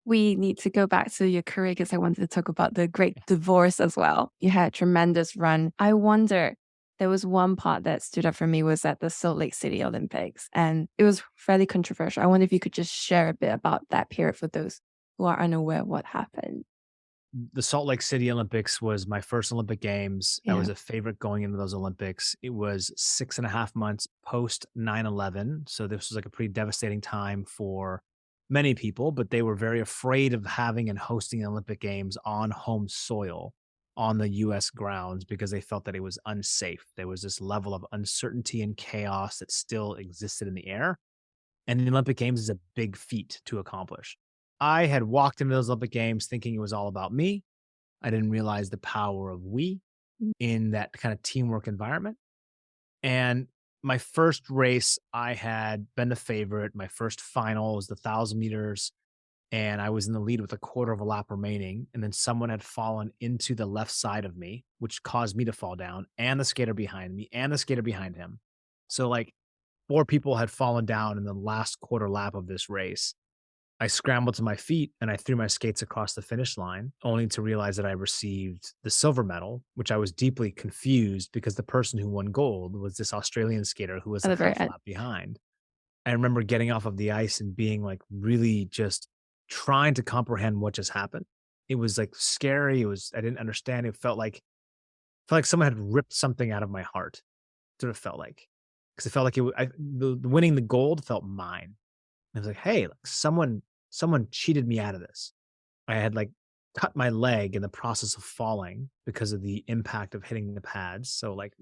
We need to go back to your career because I wanted to talk about the great divorce as well. You had a tremendous run. I wonder, there was one part that stood out for me was at the Salt Lake City Olympics, and it was fairly controversial. I wonder if you could just share a bit about that period for those who are unaware of what happened. The Salt Lake City Olympics was my first Olympic Games. I Yeah. was a favorite going into those Olympics. It was 6.5 months post 9/11. So this was like a pretty devastating time for many people, but they were very afraid of having and hosting the Olympic Games on home soil on the US grounds because they felt that it was unsafe. There was this level of uncertainty and chaos that still existed in the air. And the Olympic Games is a big feat to accomplish. I had walked into those Olympic Games thinking it was all about me. I didn't realize the power of we in that kind of teamwork environment. And my first race, I had been the favorite. My first final was the 1,000 meters, and I was in the lead with a quarter of a lap remaining. And then someone had fallen into the left side of me, which caused me to fall down, and the skater behind me, and the skater behind him. So, like, four people had fallen down in the last quarter lap of this race. I scrambled to my feet and I threw my skates across the finish line, only to realize that I received the silver medal, which I was deeply confused because the person who won gold was this Australian skater who was At a the very half end. lap behind. I remember getting off of the ice and being like really just trying to comprehend what just happened. It was like scary. I didn't understand. It felt like someone had ripped something out of my heart. That's what it felt like. Because it felt like the winning the gold felt mine. I was like, "Hey, like someone cheated me out of this." I had, like, cut my leg in the process of falling because of the impact of hitting the pads. So, like,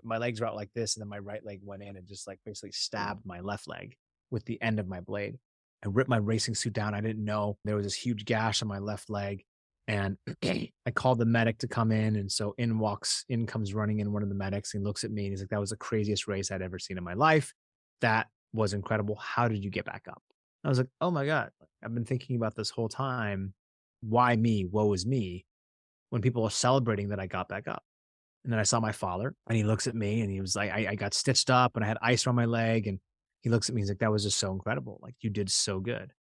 my legs were out like this, and then my right leg went in and just, like, basically stabbed my left leg with the end of my blade. I ripped my racing suit down. I didn't know there was this huge gash on my left leg, And I called the medic to come in. And so in comes running in one of the medics and looks at me and he's like, that was the craziest race I'd ever seen in my life. That was incredible. How did you get back up? I was like, oh my God, I've been thinking about this whole time. Why me? Woe is me when people are celebrating that I got back up. And then I saw my father and he looks at me and he was like, I got stitched up and I had ice around my leg. And he looks at me, he's like, that was just so incredible. Like you did so good.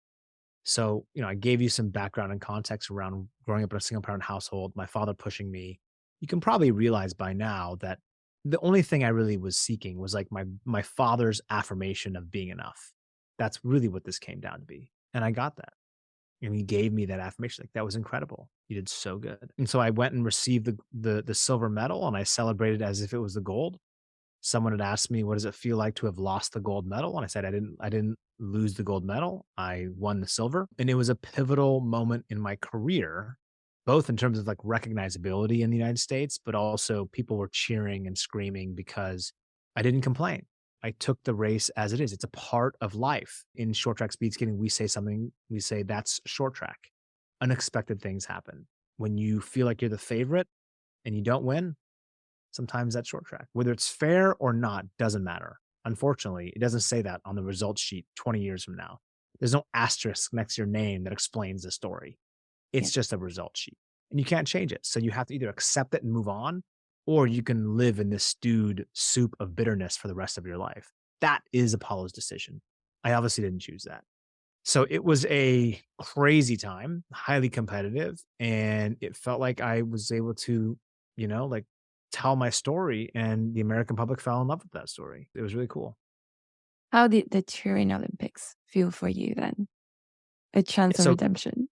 So, I gave you some background and context around growing up in a single parent household, my father pushing me. You can probably realize by now that the only thing I really was seeking was like my father's affirmation of being enough. That's really what this came down to be. And I got that. And he gave me that affirmation. Like that was incredible. You did so good. And so I went and received the silver medal and I celebrated as if it was the gold. Someone had asked me, "What does it feel like to have lost the gold medal?" And I said, "I didn't lose the gold medal. I won the silver." And it was a pivotal moment in my career, both in terms of like recognizability in the United States, but also people were cheering and screaming because I didn't complain. I took the race as it is. It's a part of life. In short track speed skating, we say that's short track. Unexpected things happen. When you feel like you're the favorite and you don't win, sometimes that's short track. Whether it's fair or not doesn't matter. Unfortunately, it doesn't say that on the results sheet 20 years from now. There's no asterisk next to your name that explains the story. Yeah. It's just a result sheet and you can't change it. So you have to either accept it and move on, or you can live in this stewed soup of bitterness for the rest of your life. That is Apollo's decision. I obviously didn't choose that. So it was a crazy time, highly competitive, and it felt like I was able to, like tell my story and the American public fell in love with that story. It was really cool. How did the Turin Olympics feel for you then? A chance of So redemption.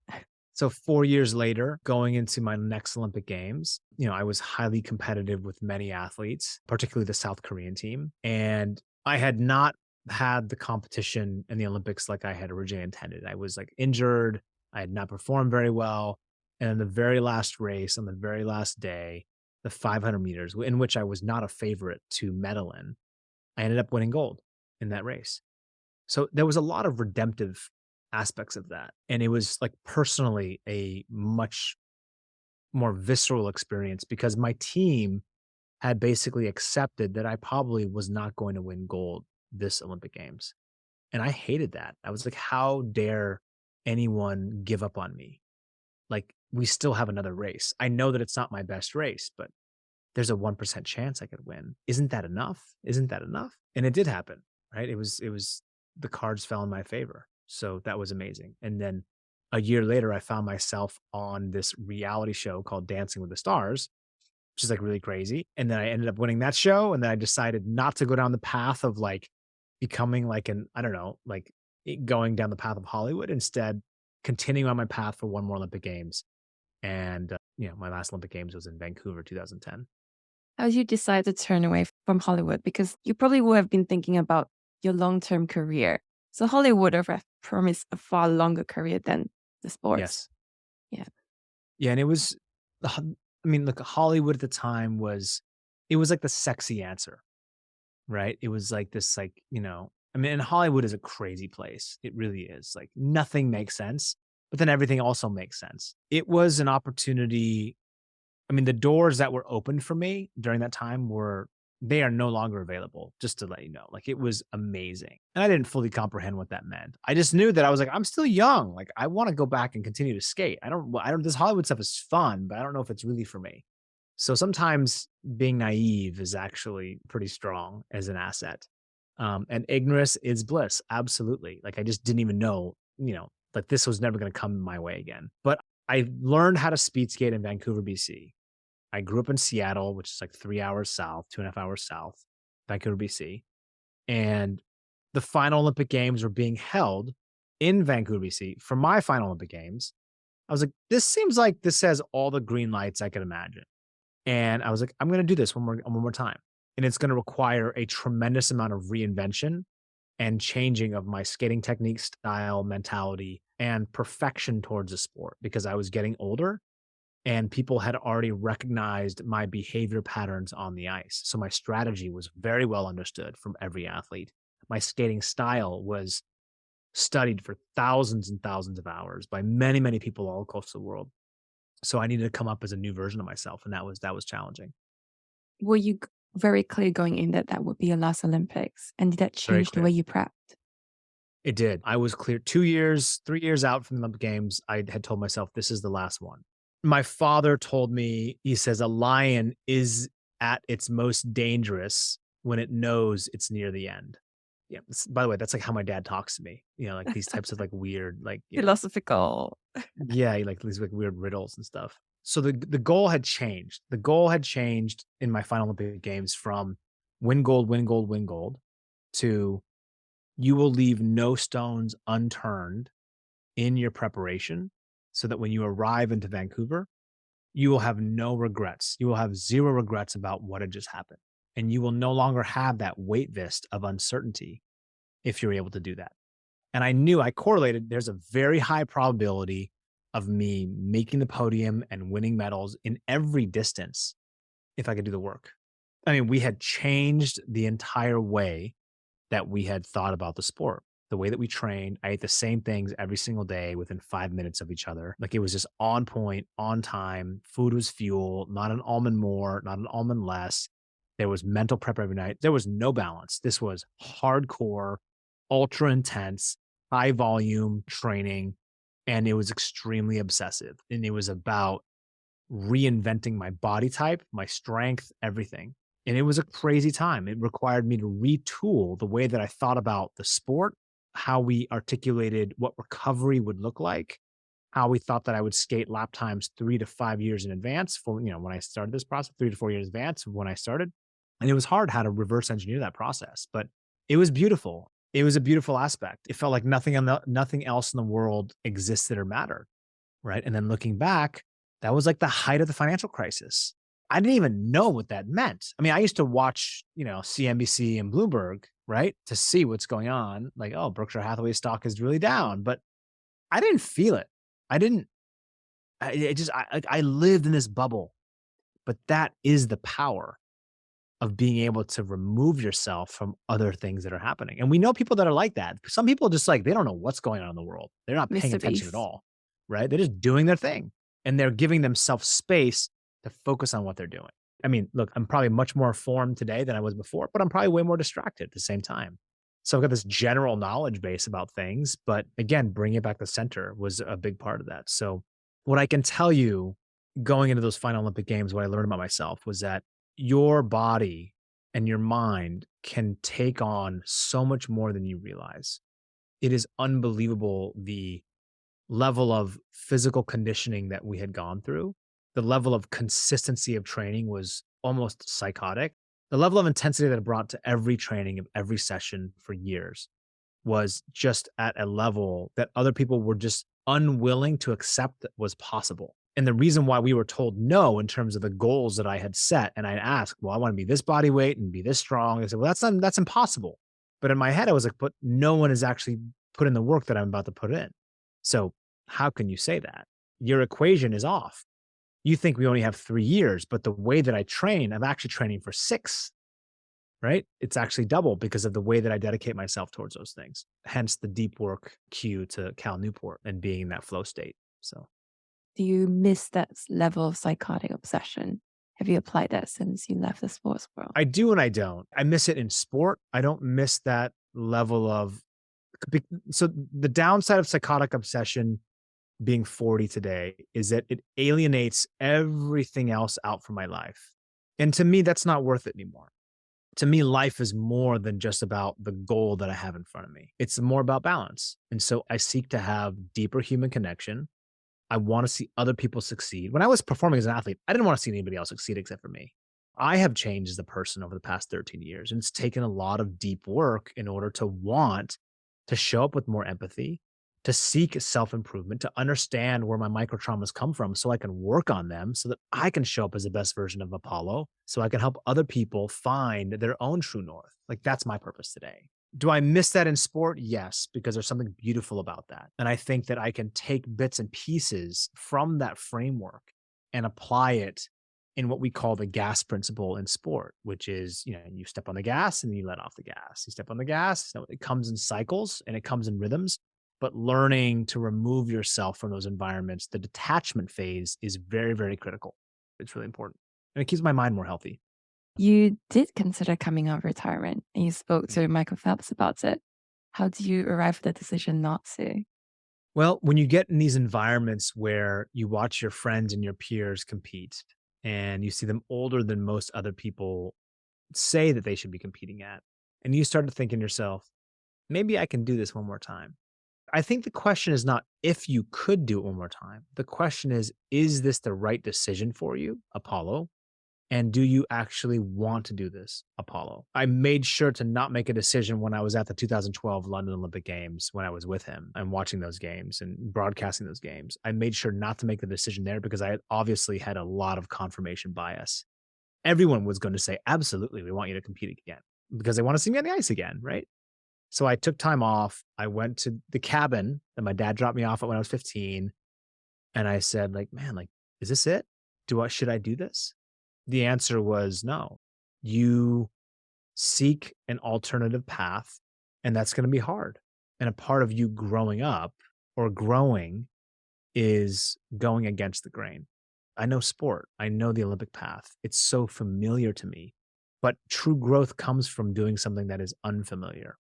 so 4 years later, going into my next Olympic Games, I was highly competitive with many athletes, particularly the South Korean team, and I had not had the competition in the Olympics like I had originally intended. I was, like, injured, I had not performed very well, and in the very last race, on the very last day, the 500 meters, in which I was not a favorite to medal in, I ended up winning gold in that race. So there was a lot of redemptive aspects of that. And it was like personally a much more visceral experience because my team had basically accepted that I probably was not going to win gold this Olympic Games. And I hated that. I was like, how dare anyone give up on me? Like, we still have another race. I know that it's not my best race, but there's a 1% chance I could win. Isn't that enough? Isn't that enough? And it did happen, right? It was the cards fell in my favor. So that was amazing. And then a year later, I found myself on this reality show called Dancing with the Stars, which is like really crazy. And then I ended up winning that show. And then I decided not to go down the path of like becoming like I don't know, like going down the path of Hollywood. Instead, continuing on my path for one more Olympic Games. And, my last Olympic Games was in Vancouver, 2010. How did you decide to turn away from Hollywood? Because you probably would have been thinking about your long-term career. So Hollywood would have promised a far longer career than the sports. Yes. Yeah. Yeah, and it was the ho I mean, look, Hollywood at the time it was like the sexy answer, right? It was like this, like, I mean, and Hollywood is a crazy place. It really is. Like, nothing makes sense, but then everything also makes sense. It was an opportunity. I mean, the doors that were opened for me during that time they are no longer available, just to let you know. Like, it was amazing. And I didn't fully comprehend what that meant. I just knew that I was like, I'm still young. Like, I want to go back and continue to skate. This Hollywood stuff is fun, but I don't know if it's really for me. So sometimes being naive is actually pretty strong as an asset. And ignorance is bliss. Absolutely. Like, I just didn't even know, like this was never going to come my way again. But I learned how to speed skate in Vancouver, BC. I grew up in Seattle, which is like 3 hours south, 2.5 hours south, Vancouver, BC. And the final Olympic Games were being held in Vancouver, BC for my final Olympic Games. I was like, this seems like this has all the green lights I could imagine. And I was like, I'm going to do this one more time. And it's going to require a tremendous amount of reinvention and changing of my skating technique, style, mentality, and perfection towards the sport because I was getting older and people had already recognized my behavior patterns on the ice. So my strategy was very well understood from every athlete. My skating style was studied for thousands and thousands of hours by many, many people all across the world. So I needed to come up as a new version of myself, and that was challenging. Were you very clear going in that that would be your last Olympics? And did that Very change the way clear. you prepped? It did. I was clear 2 years, 3 years out from the Olympic Games, I had told myself, "This is the last one." My father told me, he says, "A lion is at its most dangerous when it knows it's near the end." Yeah, by the way, that's, like, how my dad talks to me, like, these types of, like, weird, like, Philosophical. yeah, like, these, like, weird riddles and stuff. So the goal had changed. The goal had changed in my final Olympic Games from win gold, win gold, win gold to you will leave no stones unturned in your preparation so that when you arrive into Vancouver, you will have no regrets. You will have zero regrets about what had just happened. And you will no longer have that weight vest of uncertainty if you're able to do that. And I knew I correlated there's a very high probability of me making the podium and winning medals in every distance if I could do the work. I mean, we had changed the entire way that we had thought about the sport. The way that we trained, I ate the same things every single day within 5 minutes of each other. Like it was just on point, on time. Food was fuel, not an almond more, not an almond less. There was mental prep every night. There was no balance. This was hardcore, ultra intense, high volume training. And it was extremely obsessive. And it was about reinventing my body type, my strength, everything. And it was a crazy time. It required me to retool the way that I thought about the sport, how we articulated what recovery would look like, how we thought that I would skate lap times 3 to 5 years in advance for, when I started this process, 3 to 4 years in advance when I started. And it was hard how to reverse engineer that process, but it was beautiful. It was a beautiful aspect. It felt like nothing else in the world existed or mattered. Right. And then looking back, that was like the height of the financial crisis. I didn't even know what that meant. I mean, I used to watch, CNBC and Bloomberg, right, to see what's going on. Like, oh, Berkshire Hathaway stock is really down, but I didn't feel it. I didn't. I lived in this bubble. But that is the power of being able to remove yourself from other things that are happening. And we know people that are like that. Some people just like they don't know what's going on in the world. They're not paying Mr. attention at Beast. all, right? They're just doing their thing and they're giving themselves space to focus on what they're doing. I mean, look, I'm probably much more informed today than I was before, but I'm probably way more distracted at the same time. So I've got this general knowledge base about things, but again, bringing it back to center was a big part of that. So what I can tell you going into those final Olympic Games, what I learned about myself was that your body and your mind can take on so much more than you realize. It is unbelievable the level of physical conditioning that we had gone through. The level of consistency of training was almost psychotic. The level of intensity that it brought to every training of every session for years was just at a level that other people were just unwilling to accept that was possible. And the reason why we were told no in terms of the goals that I had set, and I'd ask, well, I want to be this body weight and be this strong. I said, well, that's impossible. But in my head, I was like, but no one has actually put in the work that I'm about to put in. So how can you say that? Your equation is off. You think we only have 3 years, but the way that I train, I'm actually training for 6, right? It's actually double because of the way that I dedicate myself towards those things. Hence the deep work cue to Cal Newport and being in that flow state. So Do you miss that level of psychotic obsession? Have you applied that since you left the sports world? I do and I don't. I miss it in sport. I don't miss that level of so the downside of psychotic obsession being 40 today is that it alienates everything else out from my life. And to me, that's not worth it anymore. To me, life is more than just about the goal that I have in front of me. It's more about balance. And so I seek to have deeper human connection. I want to see other people succeed. When I was performing as an athlete, I didn't want to see anybody else succeed except for me. I have changed as a person over the past 13 years, and it's taken a lot of deep work in order to want to show up with more empathy, to seek self improvement, to understand where my micro traumas come from so I can work on them so that I can show up as the best version of Apollo, so I can help other people find their own true north. Like that's my purpose today. Do I miss that in sport? Yes, because there's something beautiful about that. And I think that I can take bits and pieces from that framework and apply it in what we call the gas principle in sport, which is, you step on the gas and you let off the gas. You step on the gas, it comes in cycles and it comes in rhythms. but learning to remove yourself from those environments, the detachment phase is very, very critical. It's really important. And it keeps my mind more healthy. You did consider coming out of retirement and you spoke Mm. to Michael Phelps about it. How do you arrive at the decision not to? Well, when you get in these environments where you watch your friends and your peers compete and you see them older than most other people say that they should be competing at, and you start to think in yourself, maybe I can do this one more time. I think the question is not if you could do it one more time. The question is this the right decision for you, Apollo? And do you actually want to do this, Apollo? I made sure to not make a decision when I was at the 2012 London Olympic Games when I was with him and watching those games and broadcasting those games. I made sure not to make the decision there because I obviously had a lot of confirmation bias. Everyone was going to say, absolutely, we want you to compete again because they want to see me on the ice again, right? So I took time off. I went to the cabin that my dad dropped me off at when I was 15. And I said, like, man, like, is this it? Should I do this? The answer was no. You seek an alternative path, and that's going to be hard. And a part of you growing up or growing is going against the grain. I know sport. I know the Olympic path. It's so familiar to me. But true growth comes from doing something that is unfamiliar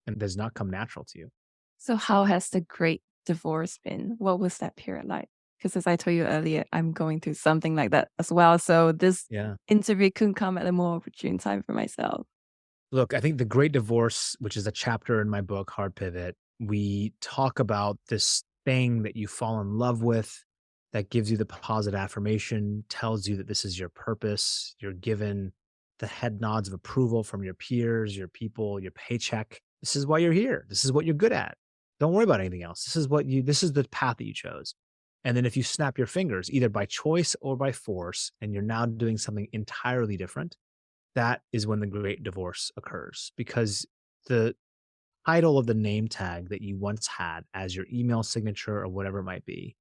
and does not come natural to you. So, how has the great divorce been? What was that period like? Because as I told you earlier, I'm going through something like that as well. So, this Yeah. interview couldn't come at a more opportune time for myself. Look, I think The Great Divorce, which is a chapter in my book, Hard Pivot, we talk about this thing that you fall in love with that gives you the positive affirmation, tells you that this is your purpose. You're given the head nods of approval from your peers, your people, your paycheck. This is why you're here. This is what you're good at. Don't worry about anything else. This is the path that you chose. And then if you snap your fingers, either by choice or by force, and you're now doing something entirely different, that is when the great divorce occurs because the title of the name tag that you once had as your email signature or whatever it might be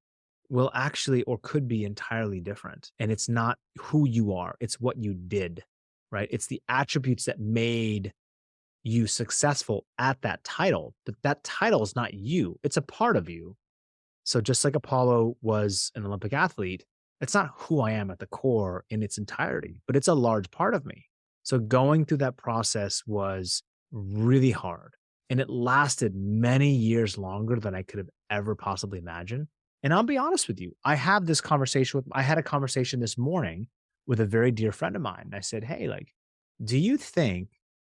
will actually or could be entirely different. And it's not who you are, it's what you did, right? It's the attributes that made you successful at that title, but that title is not you, it's a part of you. So just like Apollo was an Olympic athlete, it's not who I am at the core in its entirety, but it's a large part of me. So going through that process was really hard. And it lasted many years longer than I could have ever possibly imagined. And I'll be honest with you, I had a conversation this morning with a very dear friend of mine. I said, hey, like, do you think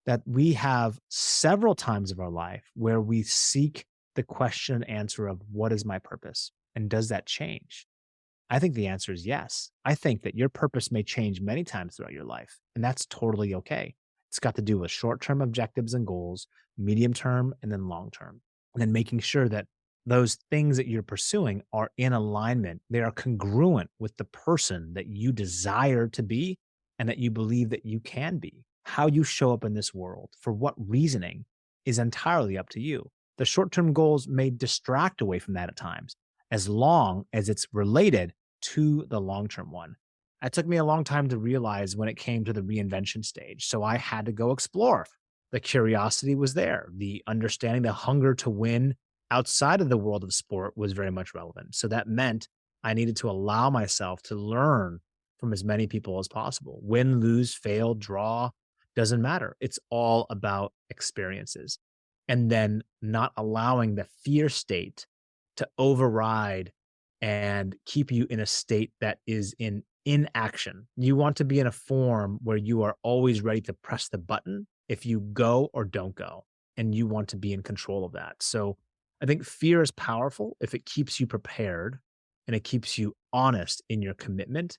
that we have several times of our life where we seek the question and answer of what is my purpose? And does that change? I think the answer is yes. I think that your purpose may change many times throughout your life, and that's totally okay. It's got to do with short term objectives and goals, medium term, and then long term. And then making sure that those things that you're pursuing are in alignment, they are congruent with the person that you desire to be and that you believe that you can be. How you show up in this world, for what reasoning, is entirely up to you. The short term goals may distract away from that at times, as long as it's related to the long term one. It took me a long time to realize when it came to the reinvention stage. So I had to go explore. The curiosity was there. The understanding, the hunger to win outside of the world of sport was very much relevant. So that meant I needed to allow myself to learn from as many people as possible. Win, lose, fail, draw, doesn't matter. It's all about experiences. And then not allowing the fear state to override and keep you in a state that is in inaction. You want to be in a form where you are always ready to press the button if you go or don't go, and you want to be in control of that. So I think fear is powerful if it keeps you prepared and it keeps you honest in your commitment.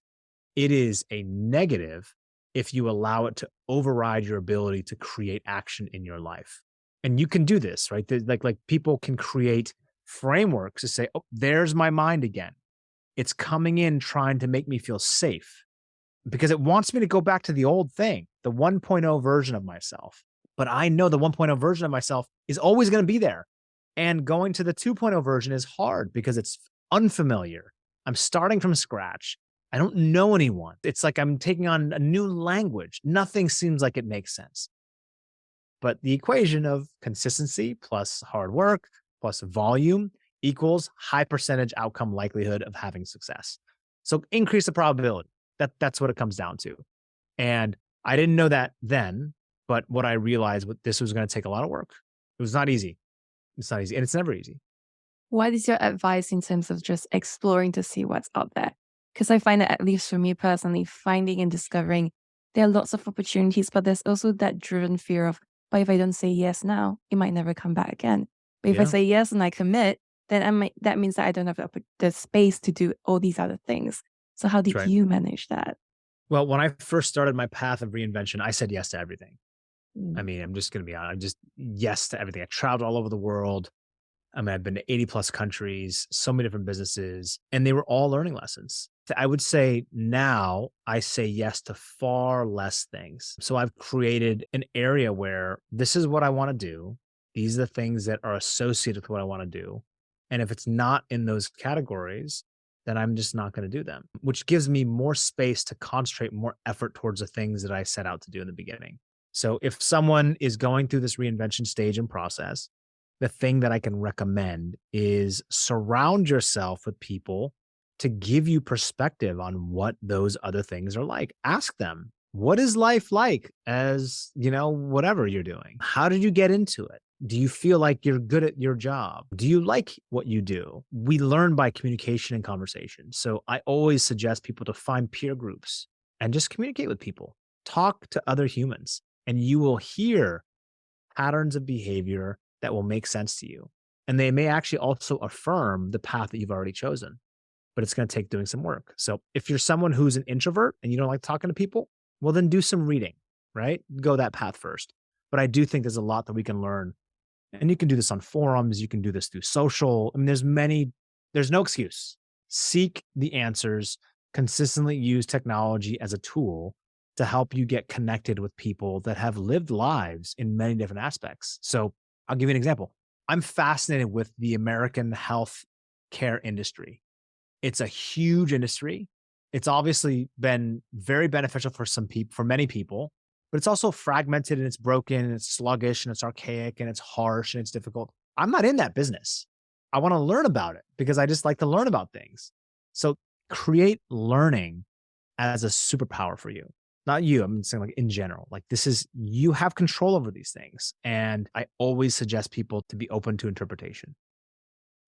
It is a negative if you allow it to override your ability to create action in your life. And you can do this, right? Like people can create frameworks to say, oh, there's my mind again. It's coming in trying to make me feel safe because it wants me to go back to the old thing, the 1.0 version of myself. But I know the 1.0 version of myself is always going to be there. And going to the 2.0 version is hard because it's unfamiliar. I'm starting from scratch. I don't know anyone. It's like I'm taking on a new language. Nothing seems like it makes sense. But the equation of consistency plus hard work plus volume equals high percentage outcome likelihood of having success. So increase the probability. That's what it comes down to. And I didn't know that then, but what I realized this was going to take a lot of work. It was not easy. It's not easy, and it's never easy. What is your advice in terms of just exploring to see what's out there? Because I find that, at least for me personally, finding and discovering there are lots of opportunities, but there's also that driven fear of, but if I don't say yes now, it might never come back again. But if I Yeah, say yes and I commit, then that means that I don't have the space to do all these other things. So how that's did right. you manage that? Well, when I first started my path of reinvention, I said yes to everything. I Mm. mean, I'm just going to be honest. I'm just yes to everything. I traveled all over the world. I mean, I've been to 80 plus countries, so many different businesses, and they were all learning lessons. I would say now I say yes to far less things. So I've created an area where this is what I want to do. These are the things that are associated with what I want to do. And if it's not in those categories, then I'm just not going to do them, which gives me more space to concentrate more effort towards the things that I set out to do in the beginning. So if someone is going through this reinvention stage and process, the thing that I can recommend is surround yourself with people to give you perspective on what those other things are like. Ask them, what is life like as, whatever you're doing? How did you get into it? Do you feel like you're good at your job? Do you like what you do? We learn by communication and conversation. So I always suggest people to find peer groups and just communicate with people. Talk to other humans, and you will hear patterns of behavior that will make sense to you. And they may actually also affirm the path that you've already chosen, but it's going to take doing some work. So if you're someone who's an introvert and you don't like talking to people, well, then do some reading, right? Go that path first. But I do think there's a lot that we can learn. And you can do this on forums. You can do this through social. I mean, there's no excuse. Seek the answers, consistently use technology as a tool to help you get connected with people that have lived lives in many different aspects. So I'll give you an example. I'm fascinated with the American health care industry. It's a huge industry. It's obviously been very beneficial for some people, for many people, but it's also fragmented and it's broken and it's sluggish and it's archaic and it's harsh and it's difficult. I'm not in that business. I want to learn about it because I just like to learn about things. So create learning as a superpower for you. Not you, I'm saying like in general. Like you have control over these things. And I always suggest people to be open to interpretation.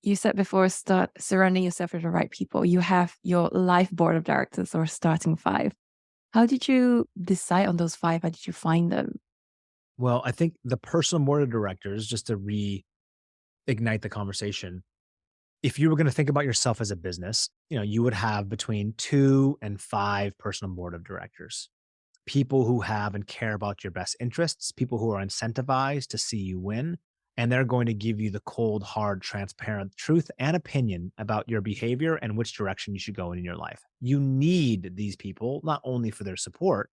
You said before, start surrounding yourself with the right people. You have your life board of directors or starting five. How did you decide on those five? How did you find them? Well, I think the personal board of directors, just to reignite the conversation, if you were going to think about yourself as a business, you would have between 2 and 5 personal board of directors. People who have and care about your best interests, people who are incentivized to see you win, and they're going to give you the cold, hard, transparent truth and opinion about your behavior and which direction you should go in your life. You need these people not only for their support,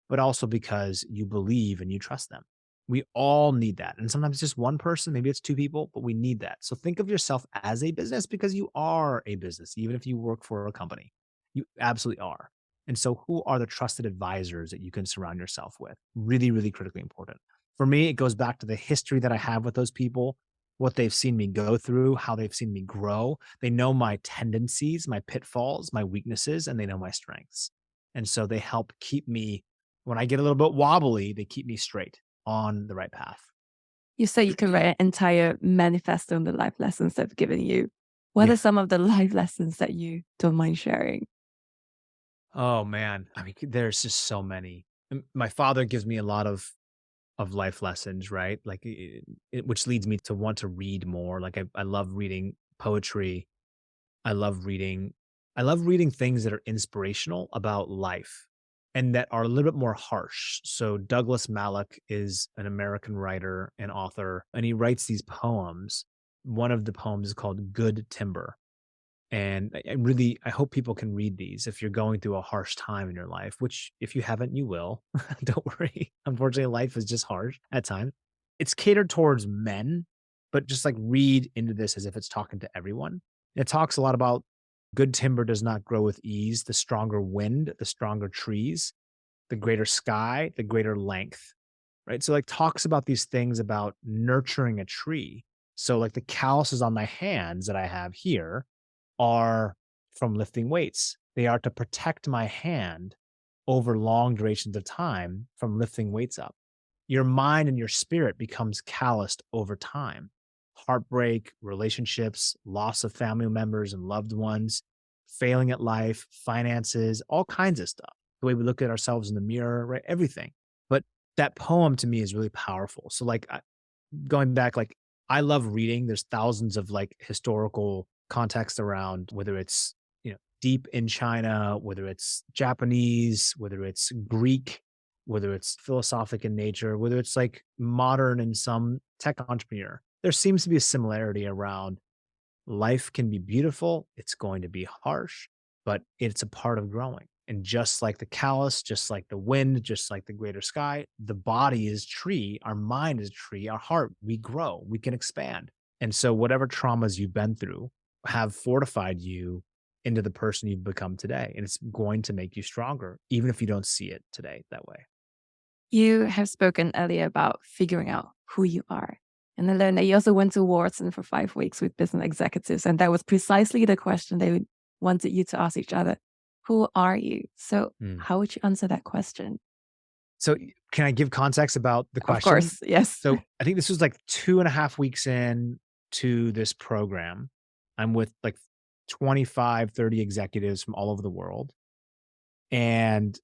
but also because you believe and you trust them. We all need that. And sometimes it's just one person, maybe it's 2 people, but we need that. So think of yourself as a business because you are a business, even if you work for a company. You absolutely are. And so who are the trusted advisors that you can surround yourself with? Really, really critically important. For me, it goes back to the history that I have with those people, what they've seen me go through, how they've seen me grow. They know my tendencies, my pitfalls, my weaknesses, and they know my strengths. And so they help keep me, when I get a little bit wobbly, they keep me straight on the right path. You said you can write an entire manifesto on the life lessons they've given you. What Yeah. are some of the life lessons that you don't mind sharing? Oh man. I mean, there's just so many. My father gives me a lot of life lessons, right? Like which leads me to want to read more. Like I love reading poetry. I love reading I love reading things that are inspirational about life and that are a little bit more harsh. So Douglas Malloch is an American writer and author, and he writes these poems. One of the poems is called Good Timber. And I hope people can read these if you're going through a harsh time in your life, which if you haven't, you will. Don't worry. Unfortunately, life is just harsh at times. It's catered towards men, but just like read into this as if it's talking to everyone. It talks a lot about good timber does not grow with ease, the stronger wind, the stronger trees, the greater sky, the greater length, right? So like talks about these things about nurturing a tree So like the calluses on my hands that I have here are from lifting weights. They are to protect my hand over long durations of time from lifting weights up. Your mind and your spirit becomes calloused over time. Heartbreak, relationships, loss of family members and loved ones, failing at life, finances, all kinds of stuff. The way we look at ourselves in the mirror, right? Everything. But that poem to me is really powerful. So, like, going back, like, I love reading. There's thousands of like historical context around whether it's, deep in China, whether it's Japanese, whether it's Greek, whether it's philosophic in nature, whether it's like modern in some tech entrepreneur. There seems to be a similarity around life can be beautiful. It's going to be harsh, but it's a part of growing. And just like the callus, just like the wind, just like the greater sky, the body is tree, our mind is tree, our heart, we grow, we can expand. And so whatever traumas you've been through have fortified you into the person you've become today. And it's going to make you stronger, even if you don't see it today that way. You have spoken earlier about figuring out who you are. And I learned that you also went to Wharton for 5 weeks with business executives. And that was precisely the question they wanted you to ask each other. Who are you? So Mm. how would you answer that question? So can I give context about the Of question? course, yes. So I think this was like 2.5 weeks in to this program. I'm with like 25, 30 executives from all over the world. And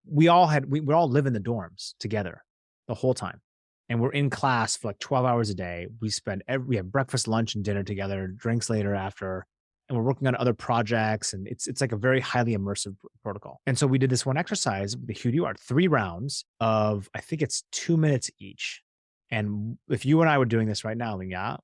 we all live in the dorms together the whole time. And we're in class for like 12 hours a day. We have breakfast, lunch, and dinner together, drinks later after, and we're working on other projects. And it's like a very highly immersive protocol. And so we did this one exercise, the Who Do You Are, 3 rounds of I think it's 2 minutes each. And if you and I were doing this right now, Linga,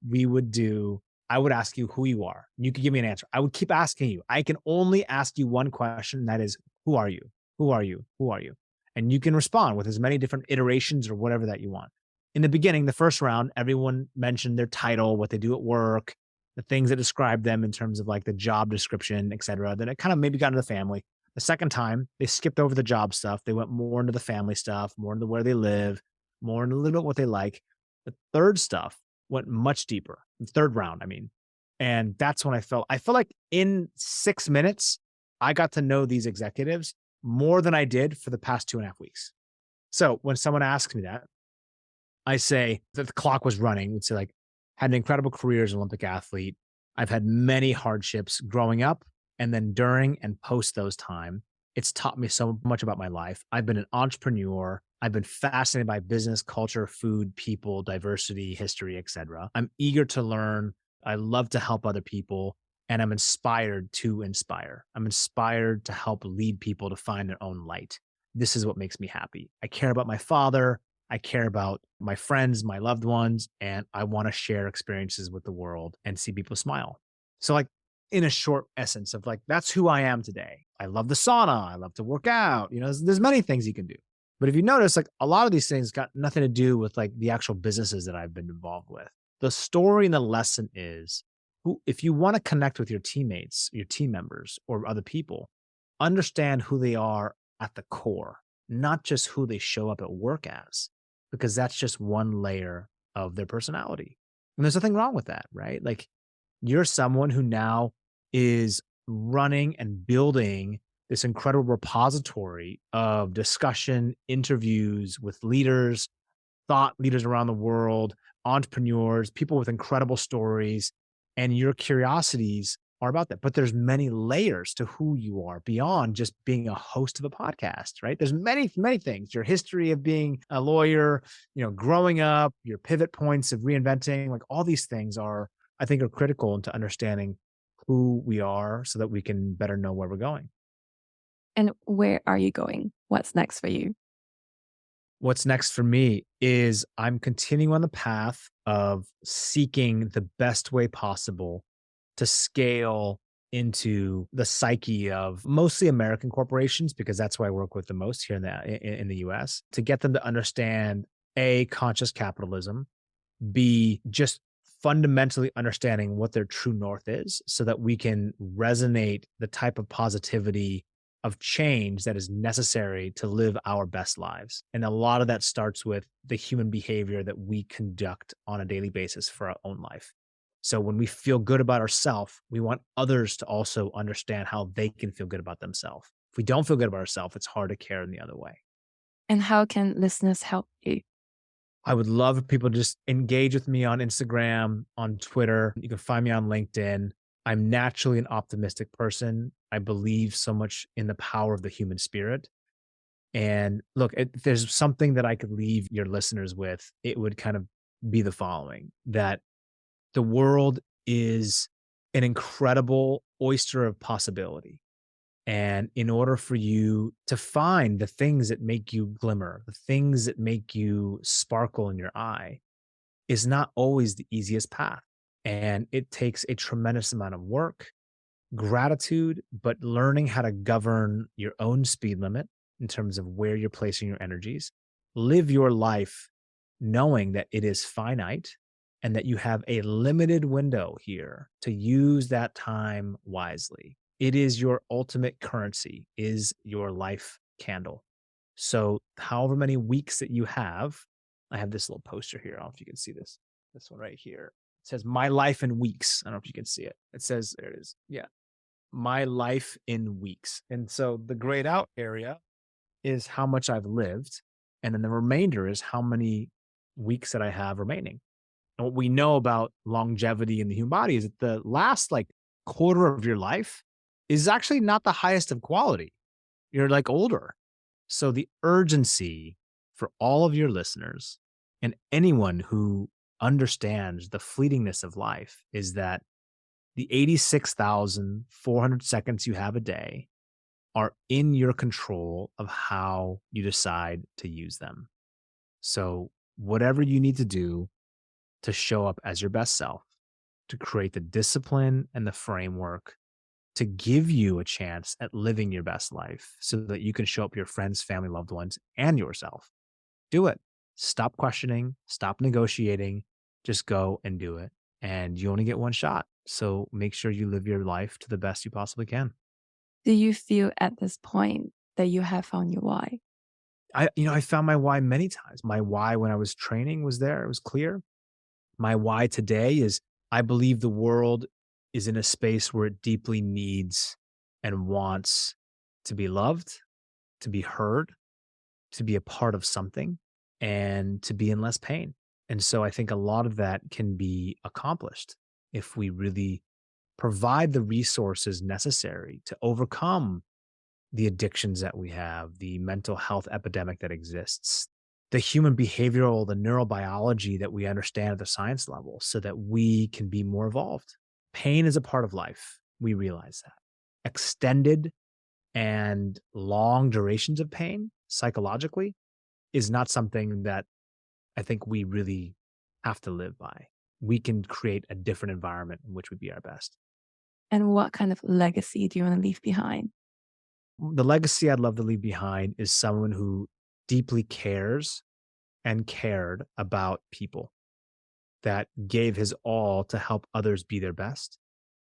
I would ask you who you are. You could give me an answer. I would keep asking you. I can only ask you one question, and that is, who are you? Who are you? Who are you? And you can respond with as many different iterations or whatever that you want. In the beginning, the first round, everyone mentioned their title, what they do at work, the things that describe them in terms of like the job description, et cetera. Then it kind of maybe got into the family. The second time, they skipped over the job stuff. They went more into the family stuff, more into where they live, more into a little bit what they like. The third stuff went much deeper. The third round, I mean. And that's when I felt like in 6 minutes, I got to know these executives more than I did for the past 2.5 weeks. So when someone asks me that, I say that the clock was running. Would say like, had an incredible career as an Olympic athlete. I've had many hardships growing up and then during and post those time. It's taught me so much about my life. I've been an entrepreneur. I've been fascinated by business, culture, food, people, diversity, history, etc. I'm eager to learn. I love to help other people and I'm inspired to inspire. I'm inspired to help lead people to find their own light. This is what makes me happy. I care about my father. I care about my friends, my loved ones, and I want to share experiences with the world and see people smile. So, like, in a short essence of like, that's who I am today. I love the sauna. I love to work out. There's many things you can do. But if you notice, like, a lot of these things got nothing to do with like the actual businesses that I've been involved with. The story and the lesson is if you want to connect with your teammates, your team members, or other people, understand who they are at the core, not just who they show up at work as, because that's just one layer of their personality. And there's nothing wrong with that, right? Like you're someone who now is running and building this incredible repository of discussion, interviews with leaders, thought leaders around the world, entrepreneurs, people with incredible stories, and your curiosities are about that. But there's many layers to who you are beyond just being a host of a podcast, right? There's many, many things. Your history of being a lawyer, growing up, your pivot points of reinventing, like all these things I think are critical into understanding who we are so that we can better know where we're going. And where are you going? What's next for you? What's next for me is I'm continuing on the path of seeking the best way possible to scale into the psyche of mostly American corporations, because that's why I work with the most here in the US, to get them to understand A, conscious capitalism, B, just fundamentally understanding what their true north is so that we can resonate the type of positivity of change that is necessary to live our best lives. And a lot of that starts with the human behavior that we conduct on a daily basis for our own life. So when we feel good about ourselves, we want others to also understand how they can feel good about themselves. If we don't feel good about ourselves, it's hard to care in the other way. And how can listeners help you? I would love if people just engage with me on Instagram, on Twitter. You can find me on LinkedIn. I'm naturally an optimistic person. I believe so much in the power of the human spirit. And look, if there's something that I could leave your listeners with, it would kind of be the following: that the world is an incredible oyster of possibility. And in order for you to find the things that make you glimmer, the things that make you sparkle in your eye, is not always the easiest path. And it takes a tremendous amount of work, gratitude, but learning how to govern your own speed limit in terms of where you're placing your energies. Live your life knowing that it is finite and that you have a limited window here to use that time wisely. It is your ultimate currency, is your life candle. So, however many weeks that you have, I have this little poster here. I don't know if you can see this. This one right here. It says "My Life in Weeks." I don't know if you can see it. It says, there it is. Yeah, "My Life in Weeks." And so the grayed out area is how much I've lived. And then the remainder is how many weeks that I have remaining. And what we know about longevity in the human body is that the last like quarter of your life is actually not the highest of quality. You're like older. So the urgency for all of your listeners and anyone who understands the fleetingness of life is that the 86,400 seconds you have a day are in your control of how you decide to use them. So whatever you need to do to show up as your best self, to create the discipline and the framework to give you a chance at living your best life so that you can show up your friends, family, loved ones, and yourself. Do it. Stop questioning, stop negotiating, just go and do it. And you only get one shot. So make sure you live your life to the best you possibly can. Do you feel at this point that you have found your why? I found my why many times. My why when I was training was there, it was clear. My why today is I believe the world is in a space where it deeply needs and wants to be loved, to be heard, to be a part of something, and to be in less pain. And so I think a lot of that can be accomplished if we really provide the resources necessary to overcome the addictions that we have, the mental health epidemic that exists, the human behavioral, the neurobiology that we understand at the science level so that we can be more evolved. Pain is a part of life. We realize that. Extended and long durations of pain psychologically is not something that I think we really have to live by. We can create a different environment in which we be our best. And what kind of legacy do you want to leave behind? The legacy I'd love to leave behind is someone who deeply cares and cared about people, that gave his all to help others be their best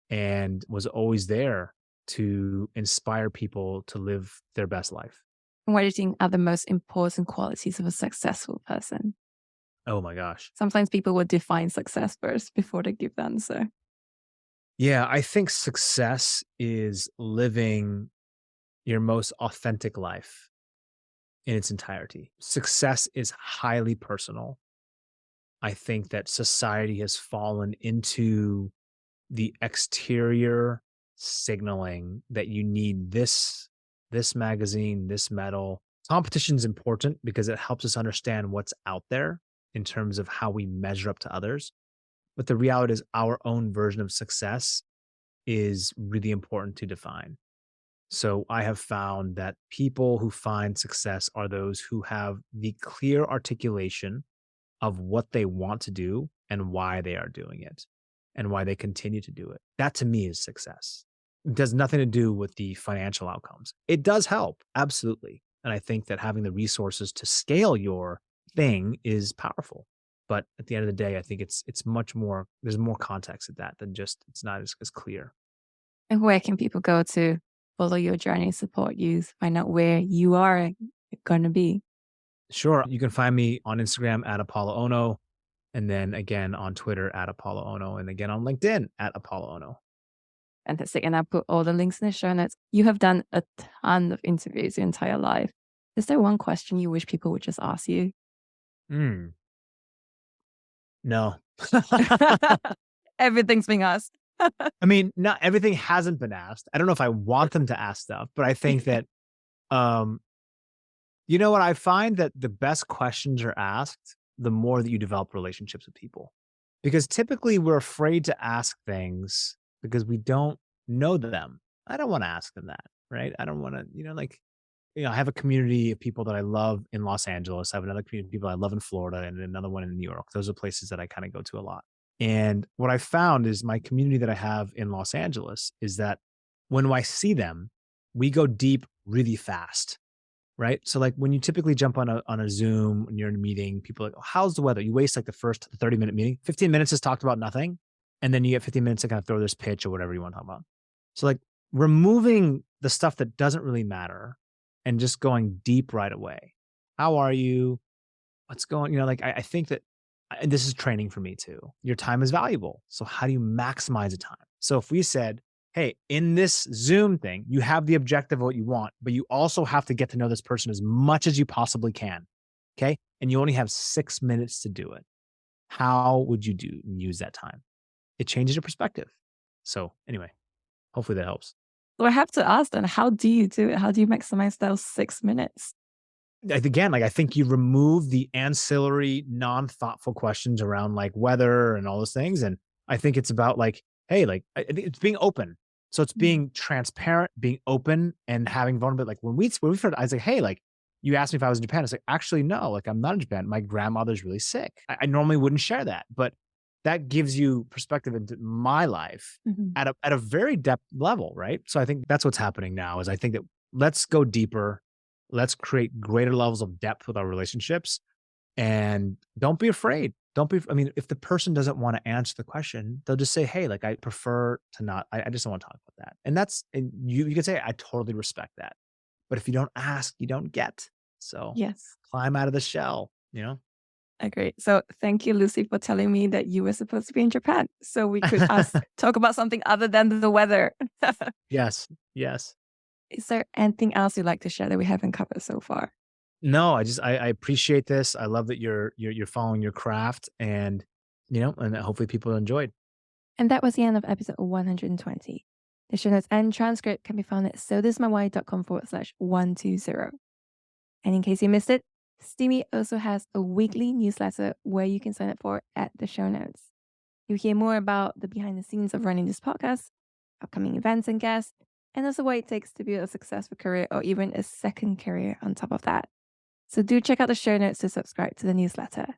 and was always there to inspire people to live their best life. And what do you think are the most important qualities of a successful person? Oh my gosh. Sometimes people would define success first before they give the answer. Yeah, I think success is living your most authentic life in its entirety. Success is highly personal. I think that society has fallen into the exterior signaling that you need this magazine, this medal. Competition is important because it helps us understand what's out there in terms of how we measure up to others. But the reality is our own version of success is really important to define. So I have found that people who find success are those who have the clear articulation of what they want to do and why they are doing it and why they continue to do it. That to me is success. It does nothing to do with the financial outcomes. It does help, absolutely. And I think that having the resources to scale your thing is powerful. But at the end of the day, I think it's much more, there's more context at that than just it's not as clear. And where can people go to follow your journey, support you, find out where you are going to be? Sure. You can find me on Instagram at Apollo Ohno, and then again on Twitter at Apollo Ohno, and again on LinkedIn at Apollo Ohno. Fantastic. And I'll put all the links in the show notes. You have done a ton of interviews your entire life. Is there one question you wish people would just ask you? Mm, no. Everything's being asked. I mean, not everything hasn't been asked. I don't know if I want them to ask stuff, but I think that, um, you know what? I find that the best questions are asked the more that you develop relationships with people. Because typically we're afraid to ask things because we don't know them. I don't want to ask them that, right? I don't want to, I have a community of people that I love in Los Angeles. I have another community of people I love in Florida and another one in New York. Those are places that I kind of go to a lot. And what I found is my community that I have in Los Angeles is that when I see them, we go deep really fast. Right. So like when you typically jump on a Zoom when you're in a meeting, people are like, oh, how's the weather? You waste like the first 30-minute meeting. 15 minutes is talked about nothing. And then you get 15 minutes to kind of throw this pitch or whatever you want to talk about. So like removing the stuff that doesn't really matter and just going deep right away. How are you? What's going, I think that, and this is training for me too. Your time is valuable. So how do you maximize the time? So if we said, hey, in this Zoom thing, you have the objective of what you want, but you also have to get to know this person as much as you possibly can. Okay. And you only have 6 minutes to do it. How would you use that time? It changes your perspective. So anyway, hopefully that helps. So I have to ask then, how do you do it? How do you maximize those 6 minutes? Again, like I think you remove the ancillary, non-thoughtful questions around like weather and all those things. And I think it's about like, hey, like I think it's being open. So it's Mhm. being transparent, being open, and having vulnerability. Like when we started, I was like, hey, like you asked me if I was in Japan. It's like, actually, no, like I'm not in Japan. My grandmother's really sick. I normally wouldn't share that, but that gives you perspective into my life Mhm. at a very depth level, right? So I think that's what's happening now is I think that let's go deeper. Let's create greater levels of depth with our relationships and don't be afraid. Don't be, I mean, if the person doesn't want to answer the question, they'll just say, hey, like I prefer to not, I just don't want to talk about that. And you can say, I totally respect that. But if you don't ask, you don't get. So Yes. climb out of the shell. Agree. So thank you, Lucy, for telling me that you were supposed to be in Japan. So we could talk about something other than the weather. Yes. Yes. Is there anything else you'd like to share that we haven't covered so far? No, I appreciate this. I love that you're following your craft and hopefully people enjoyed. And that was the end of episode 120. The show notes and transcript can be found at sothismywhy.com/120. And in case you missed it, Steamy also has a weekly newsletter where you can sign up for at the show notes. You'll hear more about the behind the scenes of running this podcast, upcoming events and guests, and also what it takes to build a successful career or even a second career on top of that. So do check out the show notes to subscribe to the newsletter.